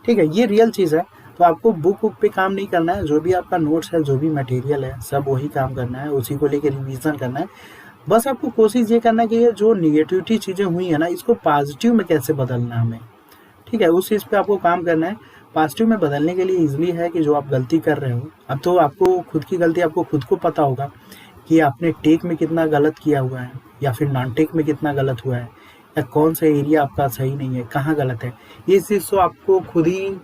ठीक है। ये रियल चीज़ है। तो आपको बुक पे काम नहीं करना है, जो भी आपका नोट्स है, जो भी मटेरियल है, सब वही काम करना है, उसी को लेके रिवीजन करना है। बस आपको कोशिश ये करना है कि ये जो निगेटिविटी चीज़ें हुई है ना, इसको पॉजिटिव में कैसे बदलना है हमें, ठीक है, उस चीज़ पे आपको काम करना है। पॉजिटिव में बदलने के लिए ईजिली है कि जो आप गलती कर रहे हो, अब तो आपको खुद की गलती आपको खुद को पता होगा कि आपने टेक में कितना गलत किया हुआ है, या फिर नॉन टेक में कितना गलत हुआ है, या कौन सा एरिया आपका सही नहीं है, कहाँ गलत है। ये चीज़ तो आपको खुद ही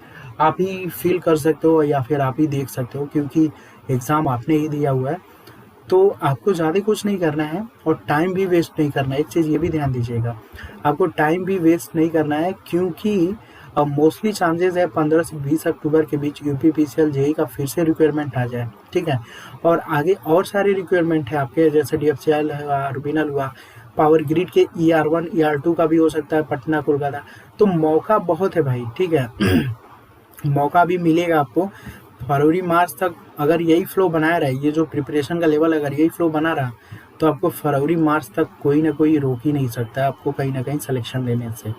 आप ही फील कर सकते हो या फिर आप ही देख सकते हो, क्योंकि एग्ज़ाम आपने ही दिया हुआ है। तो आपको ज़्यादा कुछ नहीं करना है और टाइम भी वेस्ट नहीं करना है। एक चीज़ ये भी ध्यान दीजिएगा, आपको टाइम भी वेस्ट नहीं करना है, क्योंकि मोस्टली चांसेस है 15 से 20 अक्टूबर के बीच यूपीपीसीएल जेई का फिर से रिक्वायरमेंट आ जाए, ठीक है। और आगे और सारे रिक्वायरमेंट है आपके, जैसे डीएफसीएल हुआ, रुबीनल हुआ, पावर ग्रिड के ER1 ER2 का भी हो सकता है, पटना कोलकाता। तो मौका बहुत है भाई, ठीक है। मौका भी मिलेगा आपको फरवरी मार्च तक। अगर यही फ्लो बनाया रहा, ये जो प्रिपरेशन का लेवल अगर यही फ्लो बना रहा, तो आपको फरवरी मार्च तक कोई ना कोई रोक ही नहीं सकता है आपको कहीं ना कहीं सिलेक्शन लेने से,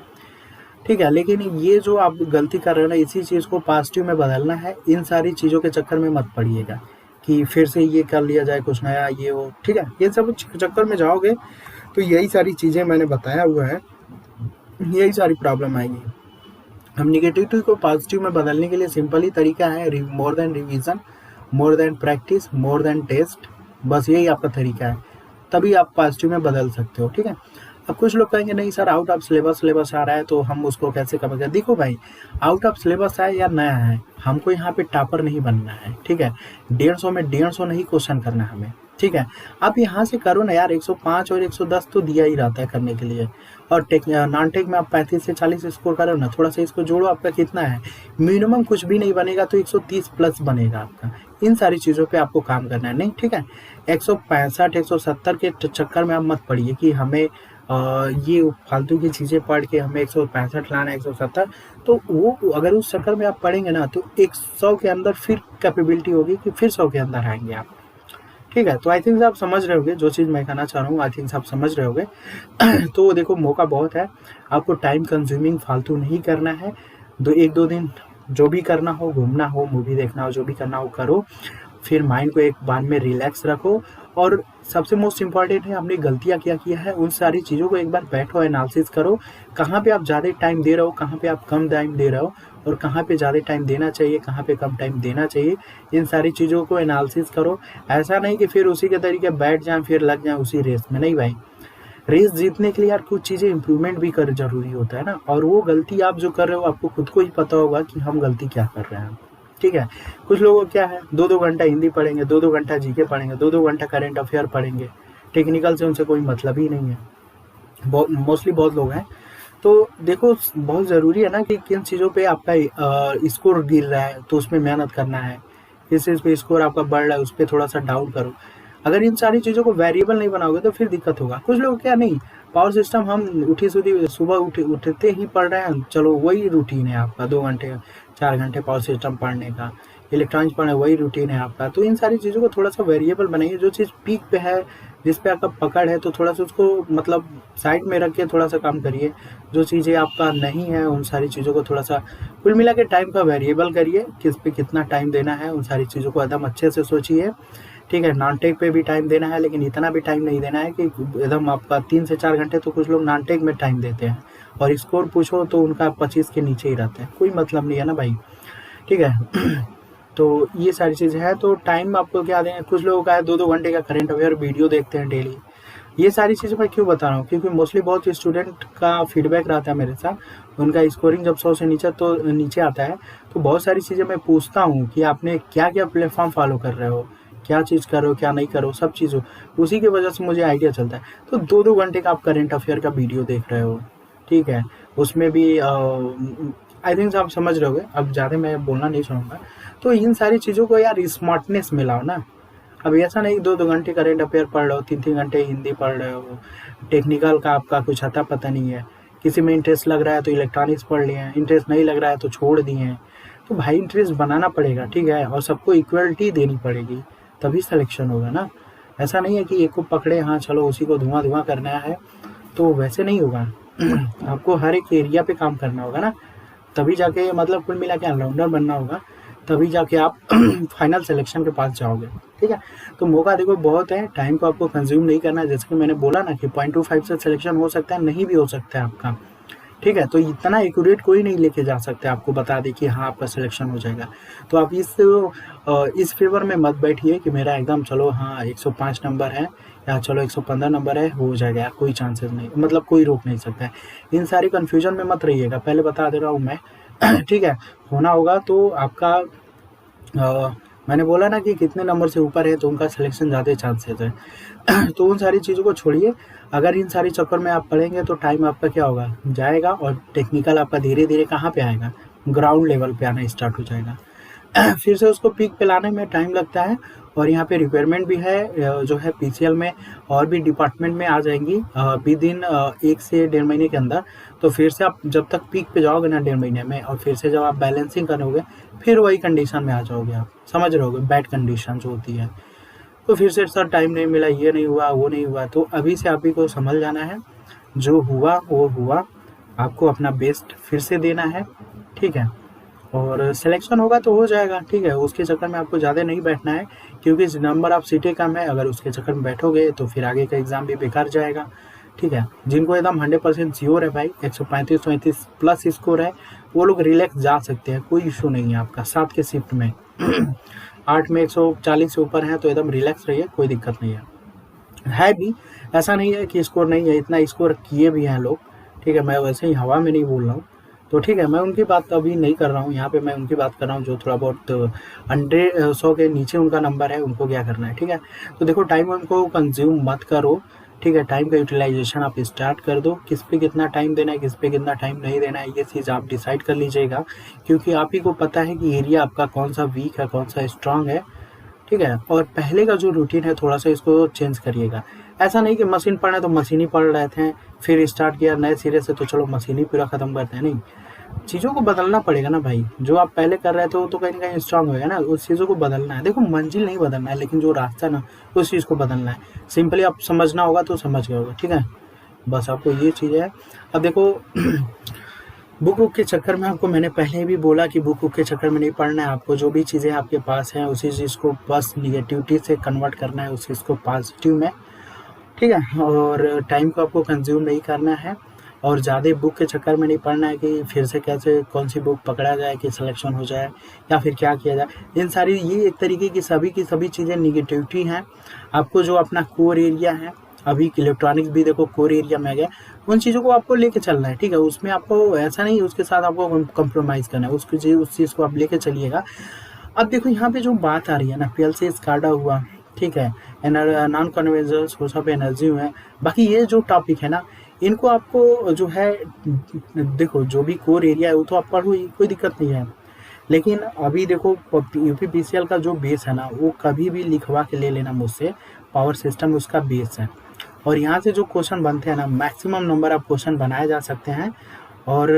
ठीक है। लेकिन ये जो आप गलती कर रहे हो ना, इसी चीज़ को पॉजिटिव में बदलना है। इन सारी चीज़ों के चक्कर में मत पड़िएगा कि फिर से ये कर लिया जाए कुछ नया, ये हो, ठीक है। ये सब चक्कर में जाओगे तो यही सारी चीज़ें मैंने बताया हुआ है, यही सारी प्रॉब्लम आएगी। हम निगेटिविटी को पॉजिटिव में बदलने के लिए सिंपल ही तरीका है, more than revision, more than practice, more than test. बस यही आपका तरीका है, तभी आप पॉजिटिव में बदल सकते हो, ठीक है। अब कुछ लोग कहेंगे नहीं सर आउट ऑफ सिलेबस आ रहा है तो हम उसको कैसे करेंगे। देखो भाई, आउट ऑफ सिलेबस है या नया है, हमको यहाँ पे टॉपर नहीं बनना है, ठीक है। 150 में 150 नहीं क्वेश्चन करना है हमें, ठीक है। आप यहाँ से करो ना यार, 105 और 110 तो दिया ही रहता है करने के लिए। और नॉन टेक में आप 35 से 40 स्कोर करो ना, थोड़ा सा इसको जोड़ो, आपका कितना है, मिनिमम कुछ भी नहीं बनेगा तो 130 प्लस बनेगा आपका। इन सारी चीज़ों पे आपको काम करना है, नहीं, ठीक है। 165 170 के चक्कर में आप मत पड़िए कि हमें ये फालतू की चीज़ें पढ़ के हमें 165 लाना है, 170। तो वो अगर उस चक्कर में आप पढ़ेंगे ना तो 100 के अंदर फिर कैपेबिलिटी होगी कि फिर 100 के अंदर आएंगे आप, ठीक है। तो आई थिंक आप समझ रहे होगे जो चीज़ मैं कहना चाह रहा हूँ, आई थिंक आप समझ रहे होगे। तो देखो मौका बहुत है, आपको टाइम कंज्यूमिंग फालतू नहीं करना है। एक दो दिन जो भी करना हो, घूमना हो, मूवी देखना हो, जो भी करना हो करो, फिर माइंड को एक बार में रिलैक्स रखो। और सबसे मोस्ट इम्पॉर्टेंट है, आपने गलतियाँ क्या किया है उन सारी चीज़ों को एक बार बैठो एनालिसिस करो, कहाँ पे आप ज़्यादा टाइम दे रहे हो, कहाँ पे आप कम टाइम दे रहे हो, और कहाँ पे ज़्यादा टाइम देना चाहिए, कहाँ पे कम टाइम देना चाहिए। इन सारी चीज़ों को एनालिसिस करो। ऐसा नहीं कि फिर उसी के तरीके बैठ जाएं, फिर लग जाएं उसी रेस में, नहीं भाई। रेस जीतने के लिए यार कुछ चीज़ें इंप्रूवमेंट भी कर जरूरी होता है ना। और वो गलती आप जो कर रहे हो आपको खुद को ही पता होगा कि हम गलती क्या कर रहे हैं, ठीक है। कुछ लोगों को क्या है, 2-2 घंटा हिंदी पढ़ेंगे, 2-2 घंटा जीके पढ़ेंगे, 2-2 घंटा करेंट अफेयर पढ़ेंगे, टेक्निकल से उनसे कोई मतलब ही नहीं है, मोस्टली बहुत लोग हैं। तो देखो बहुत ज़रूरी है ना कि किन चीज़ों पे आपका स्कोर गिर रहा है तो उसमें मेहनत करना है, किस चीज़ पे स्कोर आपका बढ़ रहा है उस पर थोड़ा सा डाउन करो। अगर इन सारी चीज़ों को वेरिएबल नहीं बनाओगे तो फिर दिक्कत होगा। कुछ लोग क्या, नहीं पावर सिस्टम हम सुबह उठते ही पढ़ रहे हैं, चलो वही रूटीन है आपका, 2 घंटे 4 घंटे पावर सिस्टम पढ़ने का, इलेक्ट्रॉनिक्स पढ़ने वही रूटीन है आपका। तो इन सारी चीज़ों को थोड़ा सा वेरिएबल बनाइए। जो चीज़ पीक पे है, जिस पे आपका पकड़ है, तो थोड़ा सा उसको मतलब साइड में रख के थोड़ा सा काम करिए। जो चीज़ें आपका नहीं है उन सारी चीज़ों को थोड़ा सा कुल मिला के टाइम का वेरिएबल करिए, किस पे कितना टाइम देना है उन सारी चीज़ों को एकदम अच्छे से सोचिए, ठीक है। नॉन टेक पे भी टाइम देना है, लेकिन इतना भी टाइम नहीं देना है कि एकदम आपका 3 से 4 घंटे। तो कुछ लोग नॉन टेक में टाइम देते हैं और स्कोर पूछो तो उनका 25 के नीचे ही रहता है, कोई मतलब नहीं है ना भाई, ठीक है। तो ये सारी चीज़ें हैं। तो टाइम आपको क्या दें, कुछ लोगों का है 2-2 घंटे का करंट अफेयर वीडियो देखते हैं डेली। ये सारी चीज़ें मैं क्यों बता रहा हूँ, क्योंकि मोस्टली बहुत स्टूडेंट का फीडबैक रहता है मेरे साथ, उनका स्कोरिंग जब 100 से नीचे आता है तो बहुत सारी चीज़ें मैं पूछता हूँ कि आपने क्या क्या प्लेटफॉर्म फॉलो कर रहे हो, क्या चीज़ करो क्या नहीं करो, सब चीज़ों उसी की वजह से मुझे आइडिया चलता है। तो 2-2 घंटे का आप करंट अफेयर का वीडियो देख रहे हो, ठीक है। उसमें भी आई थिंक आप समझ रहे होगे, अब ज़्यादा मैं बोलना नहीं चाहूँगा। तो इन सारी चीज़ों को यार स्मार्टनेस मिलाओ ना। अब ऐसा नहीं 2-2 घंटे करंट अफेयर पढ़ रहे हो, 3-3 घंटे हिंदी पढ़ रहे हो, टेक्निकल का आपका कुछ अता पता नहीं है, किसी में इंटरेस्ट लग रहा है तो इलेक्ट्रॉनिक्स पढ़ लिए हैं, इंटरेस्ट नहीं लग रहा है तो छोड़ दिए हैं। तो भाई इंटरेस्ट बनाना पड़ेगा, ठीक है, और सबको इक्वलिटी देनी पड़ेगी, तभी सिलेक्शन होगा ना। ऐसा नहीं है कि एक को पकड़े, हाँ चलो उसी को धुआं करना है, तो वैसे नहीं होगा। आपको हर एक एरिया पे काम करना होगा ना, तभी जाके मतलब कुल मिला के ऑलराउंडर बनना होगा, तभी जाके आप फाइनल सिलेक्शन के पास जाओगे, ठीक है। तो मौका देखो बहुत है, टाइम को आपको कंज्यूम नहीं करना है। जैसे कि मैंने बोला ना कि 0.25 से सिलेक्शन हो सकता है, नहीं भी हो सकता है आपका, ठीक है। तो इतना एक्यूरेट कोई नहीं लेके जा सकते आपको बता दे कि हाँ आपका सिलेक्शन हो जाएगा। तो आप इस फेवर में मत बैठिए कि मेरा एकदम चलो हाँ 105 नंबर है या चलो 115 नंबर है, हो जाएगा, कोई चांसेस नहीं, मतलब कोई रोक नहीं सकता है। इन सारी कन्फ्यूजन में मत रहिएगा, पहले बता दे रहा हूँ मैं। ठीक है, होना होगा तो आपका मैंने बोला ना कि कितने नंबर से ऊपर है तो उनका सिलेक्शन ज़्यादा चांसेस है। तो उन सारी चीज़ों को छोड़िए, अगर इन सारी चक्कर में आप पढ़ेंगे तो टाइम आपका क्या होगा, जाएगा, और टेक्निकल आपका धीरे-धीरे कहाँ पे आएगा, ग्राउंड लेवल पे आना स्टार्ट हो जाएगा। फिर से उसको पीक पे लाने में टाइम लगता है, और यहाँ पे रिक्वायरमेंट भी है जो है पीसीएल में, और भी डिपार्टमेंट में आ जाएंगी विद इन 1 से 1.5 महीने के अंदर। तो फिर से आप जब तक पीक पे जाओगे ना 1.5 महीने में, और फिर से जब आप बैलेंसिंग करोगे, फिर वही कंडीशन में आ जाओगे आप, समझ रहे होगे, बैड कंडीशन जो होती है। तो फिर से सर टाइम नहीं मिला, ये नहीं हुआ, वो नहीं हुआ, तो अभी से आप ही को समझ जाना है, जो हुआ वो हुआ, आपको अपना बेस्ट फिर से देना है, ठीक है। और सिलेक्शन होगा तो हो जाएगा, ठीक है, उसके चक्कर में आपको ज़्यादा नहीं बैठना है, क्योंकि नंबर ऑफ सीटें कम है, अगर उसके चक्कर में बैठोगे तो फिर आगे का एग्ज़ाम भी बेकार जाएगा, ठीक है। जिनको एकदम 100% श्योर है भाई, 135-135 प्लस स्कोर है, वो लोग रिलैक्स जा सकते हैं, कोई इशू नहीं है आपका 7 के शिफ्ट में। 8 में 140 से ऊपर है तो एकदम रिलैक्स रहिए, कोई दिक्कत नहीं है भी। ऐसा नहीं है कि स्कोर नहीं है, इतना स्कोर किए भी हैं लोग, ठीक है। मैं वैसे ही हवा में नहीं बोल रहा हूँ, तो ठीक है, मैं उनकी बात अभी नहीं कर रहा हूँ यहाँ पे, मैं उनकी बात कर रहा हूँ जो थोड़ा बहुत 100 के नीचे उनका नंबर है, उनको क्या करना है, ठीक है। तो देखो, टाइम उनको कंज्यूम मत करो, ठीक है। टाइम का यूटिलाइजेशन आप स्टार्ट कर दो, किस पे कितना टाइम देना है, किस पे कितना टाइम नहीं देना है, ये चीज़ आप डिसाइड कर लीजिएगा, क्योंकि आप ही को पता है कि एरिया आपका कौन सा वीक है, कौन सा स्ट्रांग है, ठीक है। और पहले का जो रूटीन है थोड़ा सा इसको चेंज करिएगा। ऐसा नहीं कि मशीन पढ़ना है तो मशीन ही पढ़ रहे थे, फिर स्टार्ट किया नए सिरे से तो चलो मशीन ही पूरा ख़त्म करते हैं, नहीं, चीज़ों को बदलना पड़ेगा ना भाई। जो आप पहले कर रहे थे वो तो कहीं ना कहीं स्ट्रांग होगा ना, उस चीज़ों को बदलना है। देखो, मंजिल नहीं बदलना है, लेकिन जो रास्ता है ना, उस चीज़ को बदलना है। सिंपली आप समझना होगा तो समझ गए होगा, ठीक है। बस आपको ये चीज़ है। अब देखो, बुक के चक्कर में आपको मैंने पहले भी बोला कि बुक के चक्कर में नहीं पढ़ना है, आपको जो भी चीज़ें आपके पास हैं उसी चीज़ को बस निगेटिविटी से कन्वर्ट करना है, उस चीज़ को पॉजिटिव में, ठीक है। और टाइम को आपको कंज्यूम नहीं करना है, और ज़्यादा बुक के चक्कर में नहीं पढ़ना है कि फिर से कैसे कौन सी बुक पकड़ा जाए कि सिलेक्शन हो जाए, या फिर क्या किया जाए। इन सारी ये एक तरीके की सभी चीज़ें निगेटिविटी हैं। आपको जो अपना कोर एरिया है, अभी इलेक्ट्रॉनिक्स भी देखो कोर एरिया में आ गया, उन चीज़ों को आपको लेके चलना है, ठीक है। उसमें आपको ऐसा नहीं उसके साथ आपको कंप्रोमाइज़ करना है, उस चीज़ को आप लेके चलिएगा। अब देखो, यहाँ पे जो बात आ रही है ना, पीएलसी स्काडा हुआ, ठीक है, non conventional source of energy हुए, बाकी ये जो टॉपिक है ना, इनको आपको जो है, देखो जो भी कोर एरिया है वो तो आप पढ़ो ही, कोई दिक्कत नहीं है। लेकिन अभी देखो, यूपीपीसीएल का जो बेस है ना, वो कभी भी लिखवा के ले लेना मुझसे, पावर सिस्टम उसका बेस है। और यहाँ से जो क्वेश्चन बनते हैं ना, मैक्सिमम नंबर ऑफ क्वेश्चन बनाए जा सकते हैं, और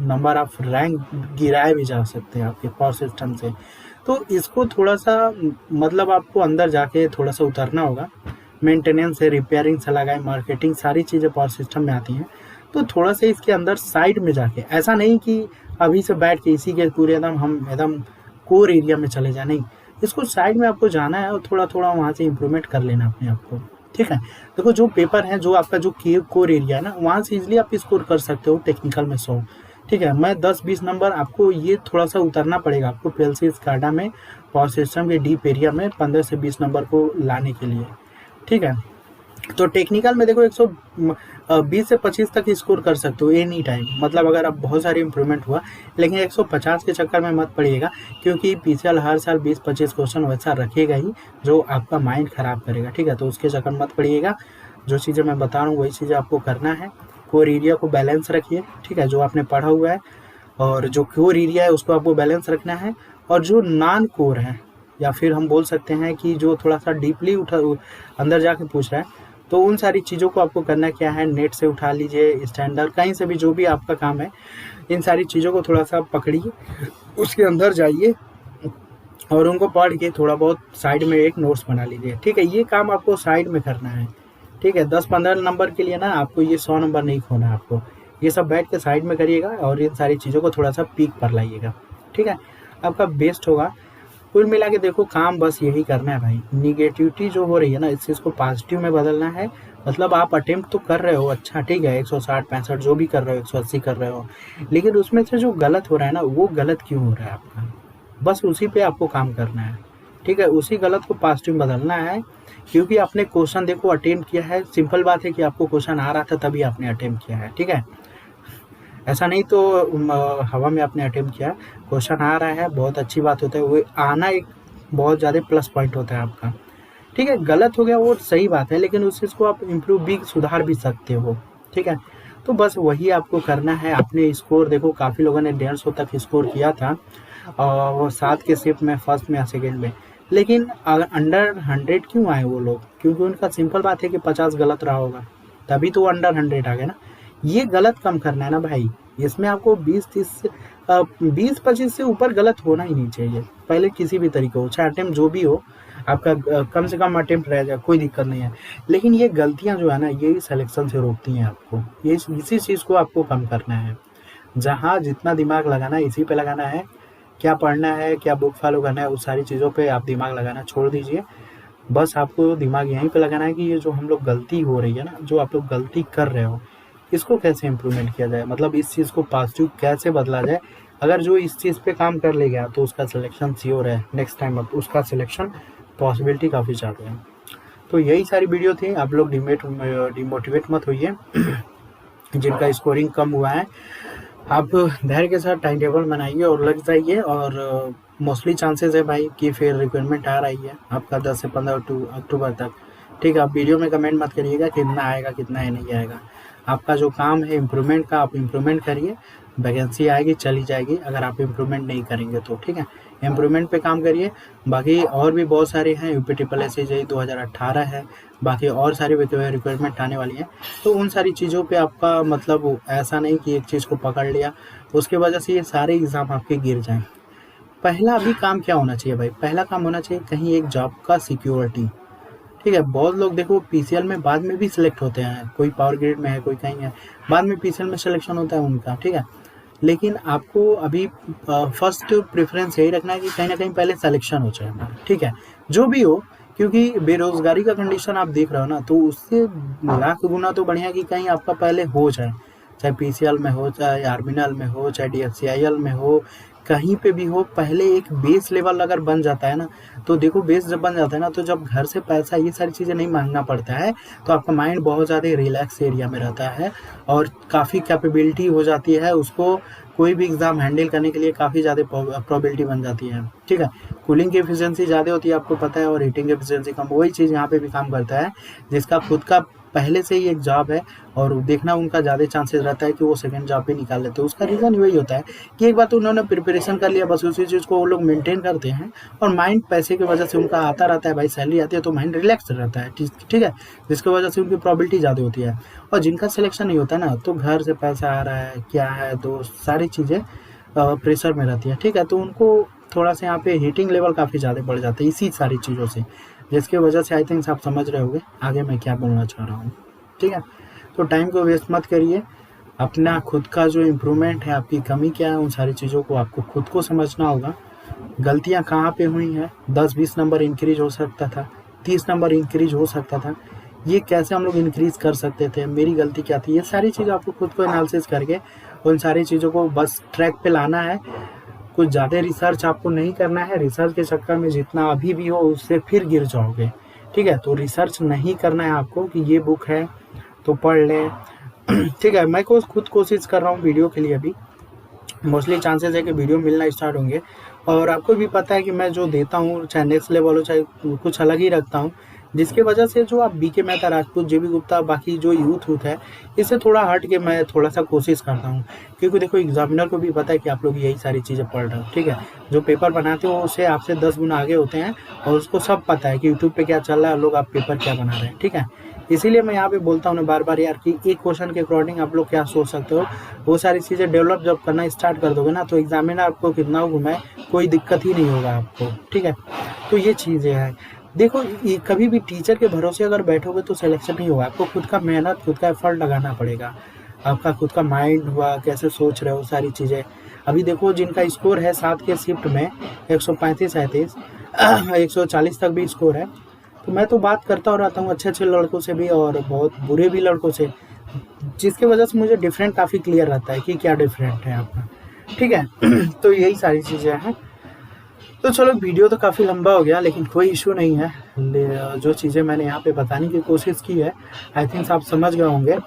नंबर ऑफ रैंक गिराए भी जा सकते हैं आपके पावर सिस्टम से। तो इसको थोड़ा सा, मतलब आपको अंदर जाके थोड़ा सा उतरना होगा। मेंटेनेंस है, रिपेयरिंग से लगाए, मार्केटिंग, सारी चीज़ें पावर सिस्टम में आती हैं। तो थोड़ा सा इसके अंदर साइड में जाके, ऐसा नहीं कि अभी से बैठ के इसी के पूरे एकदम कोर एरिया में चले जाए, नहीं, इसको साइड में आपको जाना है, और थोड़ा थोड़ा वहाँ से इम्प्रूवमेंट कर लेना अपने आप को, ठीक है। देखो, जो पेपर है, जो आपका जो कोर एरिया है ना, वहाँ से इजिली आप स्कोर कर सकते हो टेक्निकल में 100, ठीक है। मैं 10-20 नंबर, आपको ये थोड़ा सा उतरना पड़ेगा आपको पीएलसी स्काडा में, पावर सिस्टम के डीप एरिया में 15 से 20 नंबर को लाने के लिए, ठीक है। तो टेक्निकल में देखो 120 से 25 तक स्कोर कर सकते हो एनी टाइम, मतलब अगर आप बहुत सारे इंप्रूवमेंट हुआ। लेकिन 150 के चक्कर में मत पड़िएगा, क्योंकि पीसीएल हर साल 20-25 क्वेश्चन वैसा रखेगा ही जो आपका माइंड खराब करेगा, ठीक है। तो उसके चक्कर में मत पड़िएगा, जो चीज़ें मैं बता रहा हूँ वही चीज़ें आपको करना है। कोर एरिया को बैलेंस रखिए, ठीक है, जो आपने पढ़ा हुआ है, और जो कोर एरिया है उसको आपको बैलेंस रखना है। और जो नॉन कोर है, या फिर हम बोल सकते हैं कि जो थोड़ा सा डीपली अंदर जाके पूछ रहा है, तो उन सारी चीज़ों को आपको करना क्या है, नेट से उठा लीजिए, स्टैंडर्ड कहीं से भी, जो भी आपका काम है, इन सारी चीज़ों को थोड़ा सा पकड़िए, उसके अंदर जाइए, और उनको पढ़ के थोड़ा बहुत साइड में एक नोट्स बना लीजिए, ठीक है। ये काम आपको साइड में करना है, ठीक है। 10-15 नंबर के लिए ना आपको ये 100 नंबर नहीं खोना है आपको, ये सब बैठ के साइड में करिएगा, और इन सारी चीज़ों को थोड़ा सा पीक पर लाइएगा, ठीक है, आपका बेस्ट होगा। कुल मिला के देखो, काम बस यही करना है भाई। निगेटिविटी जो हो रही है ना, इस चीज़ को पॉजिटिव में बदलना है। मतलब आप अटेम्प्ट तो कर रहे हो, अच्छा, ठीक है, 160-65 जो भी कर रहे हो, 180 कर रहे हो, लेकिन उसमें से जो गलत हो रहा है ना, वो गलत क्यों हो रहा है आपका, बस उसी पे आपको काम करना है, ठीक है। उसी गलत को पॉजिटिव में बदलना है, क्योंकि आपने क्वेश्चन देखो अटेम्प्ट किया है। सिंपल बात है कि आपको क्वेश्चन आ रहा था तभी आपने अटेम्प्ट किया है, ठीक है। ऐसा नहीं तो हवा में आपने अटेम्प्ट किया, क्वेश्चन आ रहा है, बहुत अच्छी बात होता है। वो आना एक बहुत ज़्यादा प्लस पॉइंट होता है आपका। ठीक है, गलत हो गया वो सही बात है, लेकिन उस चीज़ को आप इम्प्रूव भी सुधार भी सकते हो। ठीक है, तो बस वही आपको करना है। आपने स्कोर देखो, काफ़ी लोगों ने 150 तक स्कोर किया था और वो 7 के शिफ्ट में, फर्स्ट में या सेकेंड में, लेकिन अगर अंडर 100 क्यों आए वो लोग? क्योंकि उनका सिंपल बात है कि 50 गलत रहा होगा, तभी तो वो अंडर 100 आ गए ना। ये गलत कम करना है ना भाई, इसमें आपको 20-25 से ऊपर गलत होना ही नहीं चाहिए। पहले किसी भी तरीके हो, चाहे अटेम्प्ट जो भी हो आपका, कम से कम अटेम्प्ट रह जाए, कोई दिक्कत नहीं है। लेकिन ये गलतियां जो है ना, यही सिलेक्शन से रोकती हैं आपको। ये इसी चीज़ को आपको कम करना है। जहाँ जितना दिमाग लगाना है इसी पे लगाना है। क्या पढ़ना है, क्या बुक फॉलो करना है, उस सारी चीज़ों पे आप दिमाग लगाना छोड़ दीजिए। बस आपको दिमाग यहीं पे लगाना है कि ये जो हम लोग गलती हो रही है ना, जो आप लोग गलती कर रहे हो, इसको कैसे इम्प्रूवमेंट किया जाए, मतलब इस चीज़ को पॉजिटिव कैसे बदला जाए। अगर जो इस चीज़ पे काम कर ले गया तो उसका सिलेक्शन श्योर है, नेक्स्ट टाइम अब उसका सिलेक्शन पॉसिबिलिटी काफ़ी ज़्यादा है। तो यही सारी वीडियो थी। आप लोग डिमोटिवेट मत होइए जिनका स्कोरिंग कम हुआ है। आप धैर्य के साथ टाइम टेबल बनाइए और लग जाइए, और मोस्टली चांसेस है भाई कि फिर रिक्वायरमेंट आ रही है आपका 10 से 15 अक्टूबर तक। ठीक है, आप वीडियो में कमेंट मत करिएगा कितना आएगा कितना है नहीं आएगा। आपका जो काम है इम्प्रूवमेंट का, आप इम्प्रूवमेंट करिए। वैकेंसी आएगी चली जाएगी अगर आप इम्प्रूवमेंट नहीं करेंगे तो। ठीक है, इम्प्रूवमेंट पे काम करिए। बाकी और भी बहुत सारे हैं, यूपी ट्रिपल एस 2018 है, बाकी और सारी रिक्वायरमेंट आने वाली है। तो उन सारी चीज़ों पे आपका मतलब ऐसा नहीं कि एक चीज़ को पकड़ लिया उसके वजह से ये सारे एग्ज़ाम आपके गिर जाएं। पहला अभी काम क्या होना चाहिए भाई? पहला काम होना चाहिए कहीं एक जॉब का सिक्योरिटी। ठीक है, बहुत लोग देखो पीसीएल में बाद में भी सिलेक्ट होते हैं, कोई पावर ग्रिड में है, कोई कहीं है, बाद में पीसीएल में सिलेक्शन होता है उनका। ठीक है, लेकिन आपको अभी फर्स्ट प्रेफरेंस यही रखना है कि कहीं ना कहीं पहले सिलेक्शन हो जाए हमारा। ठीक है, जो भी हो, क्योंकि बेरोजगारी का कंडीशन आप देख रहे हो ना, तो उससे लाख गुना तो बढ़िया कि कहीं आपका पहले हो जाए, चाहे पीसीएल में हो, चाहे आर्मिनल में हो, चाहे डीएफसीआईएल में हो, कहीं पे भी हो, पहले एक बेस लेवल अगर बन जाता है ना, तो देखो बेस जब बन जाता है ना, तो जब घर से पैसा ये सारी चीज़ें नहीं मांगना पड़ता है, तो आपका माइंड बहुत ज़्यादा रिलैक्स एरिया में रहता है और काफ़ी कैपेबिलिटी हो जाती है, उसको कोई भी एग्ज़ाम हैंडल करने के लिए काफ़ी ज़्यादा प्रोबेबिलिटी बन जाती है। ठीक है, कूलिंग की एफिशिएंसी ज़्यादा होती है आपको पता है, और हीटिंग एफिशिएंसी कम। वही चीज़ यहाँ पे भी काम करता है, जिसका खुद का पहले से ही एक जॉब है और देखना उनका ज़्यादा चांसेस रहता है कि वो सेकंड जॉब भी निकाल लेते हैं। उसका रीज़न वही होता है कि एक बार तो उन्होंने प्रिपरेशन कर लिया, बस उसी चीज़ को वो लोग मेंटेन करते हैं, और माइंड पैसे की वजह से उनका आता रहता है भाई, सैलरी आती है तो माइंड रिलैक्स रहता है। ठीक है, जिसकी वजह से उनकी प्रोबेबिलिटी ज़्यादा होती है। और जिनका सिलेक्शन नहीं होता ना, तो घर से पैसा आ रहा है, क्या है, दोस्त, सारी चीज़ें प्रेशर में रहती है। ठीक है, तो उनको थोड़ा सा यहाँ पे हीटिंग लेवल काफ़ी ज़्यादा बढ़ जाता है इसी सारी चीज़ों से, जिसकी वजह से आई थिंक आप समझ रहे होंगे आगे मैं क्या बोलना चाह रहा हूँ। ठीक है, तो टाइम को वेस्ट मत करिए। अपना खुद का जो इम्प्रूवमेंट है, आपकी कमी क्या है, उन सारी चीज़ों को आपको खुद को समझना होगा। गलतियाँ कहाँ पे हुई हैं, 10-20 नंबर इंक्रीज हो सकता था, 30 नंबर इंक्रीज हो सकता था, ये कैसे हम लोग इंक्रीज कर सकते थे, मेरी गलती क्या थी, ये सारी चीज़ आपको खुद को एनालिसिस करके उन सारी चीज़ों को बस ट्रैक पे लाना है। कुछ ज़्यादा रिसर्च आपको नहीं करना है, रिसर्च के चक्कर में जितना अभी भी हो उससे फिर गिर जाओगे। ठीक है, तो रिसर्च नहीं करना है आपको कि ये बुक है तो पढ़ लें। ठीक है, मैं खुद कोशिश कर रहा हूँ वीडियो के लिए। अभी मोस्टली चांसेस है कि वीडियो मिलना स्टार्ट होंगे, और आपको भी पता है कि मैं जो देता हूँ चाहे नेक्स्ट लेवल हो चाहे कुछ अलग ही रखता हूँ, जिसके वजह से जो आप बीके मेहता, राजपूत, जेबी गुप्ता, बाकी जो यूथ है, इससे थोड़ा हट के मैं थोड़ा सा कोशिश करता हूँ। क्योंकि देखो एग्जामिनर को भी पता है कि आप लोग यही सारी चीज़ें पढ़ रहे हो। ठीक है, जो पेपर बनाते हो उससे आपसे 10 गुना आगे होते हैं, और उसको सब पता है कि यूट्यूब पे क्या चल रहा है, लोग आप पेपर क्या बना रहे हैं। ठीक है, इसीलिए मैं यहाँ पे बोलता हूँ ना बार बार यार, कि एक क्वेश्चन के अकॉर्डिंग आप लोग क्या सोच सकते हो, वो सारी चीज़ें डेवलप जब करना स्टार्ट कर दोगे ना, तो एग्जामिनर आपको कितना घुमाए कोई दिक्कत ही नहीं होगा आपको। ठीक है, तो ये चीज़ें हैं। देखो कभी भी टीचर के भरोसे अगर बैठोगे तो सिलेक्शन नहीं होगा, आपको खुद का मेहनत, खुद का एफर्ट लगाना पड़ेगा। आपका खुद का माइंड हुआ, कैसे सोच रहे हो, सारी चीज़ें। अभी देखो जिनका स्कोर है 7 के शिफ्ट में 135-37 140 तक भी स्कोर है, तो मैं तो बात करता रहता हूँ अच्छे लड़कों से भी और बहुत बुरे भी लड़कों से, जिसकी वजह से मुझे डिफरेंट काफ़ी क्लियर रहता है कि क्या डिफरेंट है आपका। ठीक है, तो यही सारी चीज़ें हैं। तो चलो वीडियो तो काफ़ी लंबा हो गया, लेकिन कोई इशू नहीं है। जो चीज़ें मैंने यहाँ पे बताने की कोशिश की है आई थिंक आप समझ गए होंगे।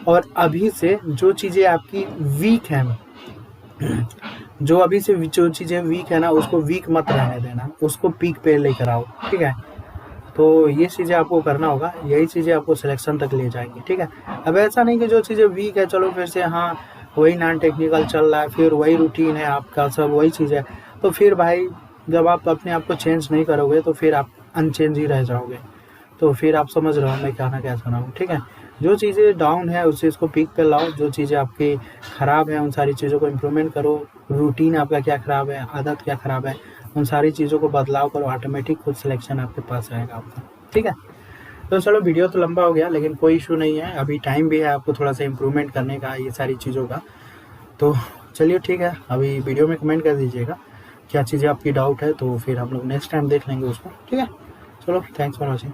और अभी से जो चीज़ें आपकी वीक हैं, जो अभी से जो चीज़ें वीक है ना, उसको वीक मत रहने देना, उसको पीक पे लेकर आओ, ठीक है। तो ये चीज़ें आपको करना होगा, यही चीज़ें आपको सिलेक्शन तक ले जाएंगी, ठीक है। अब ऐसा नहीं कि जो चीज़ें वीक है चलो फिर से हाँ वही नॉन टेक्निकल चल रहा है, फिर वही रूटीन है आपका, सब वही चीज़ है, तो फिर भाई जब आप अपने आप को चेंज नहीं करोगे तो फिर आप अनचेंज ही रह जाओगे। तो फिर आप समझ रहे हो मैं क्या ना क्या सुना हूँ, ठीक है। जो चीज़ें डाउन है उस चीज़ को पीक पे लाओ, जो चीज़ें आपकी ख़राब है उन सारी चीज़ों को इम्प्रूवमेंट करो, रूटीन आपका क्या ख़राब है, आदत क्या ख़राब है, उन सारी चीज़ों को बदलाव करो, ऑटोमेटिक खुद सिलेक्शन आपके पास आएगा आपका, ठीक है। तो चलो वीडियो तो लंबा हो गया लेकिन कोई इशू नहीं है, अभी टाइम भी है आपको थोड़ा सा इम्प्रूवमेंट करने का ये सारी चीज़ों का। तो चलिए ठीक है, अभी वीडियो में कमेंट कर दीजिएगा क्या चीज़ें आपकी डाउट है, तो फिर हम लोग नेक्स्ट टाइम देख लेंगे उसको, ठीक है। चलो थैंक्स फॉर वॉचिंग।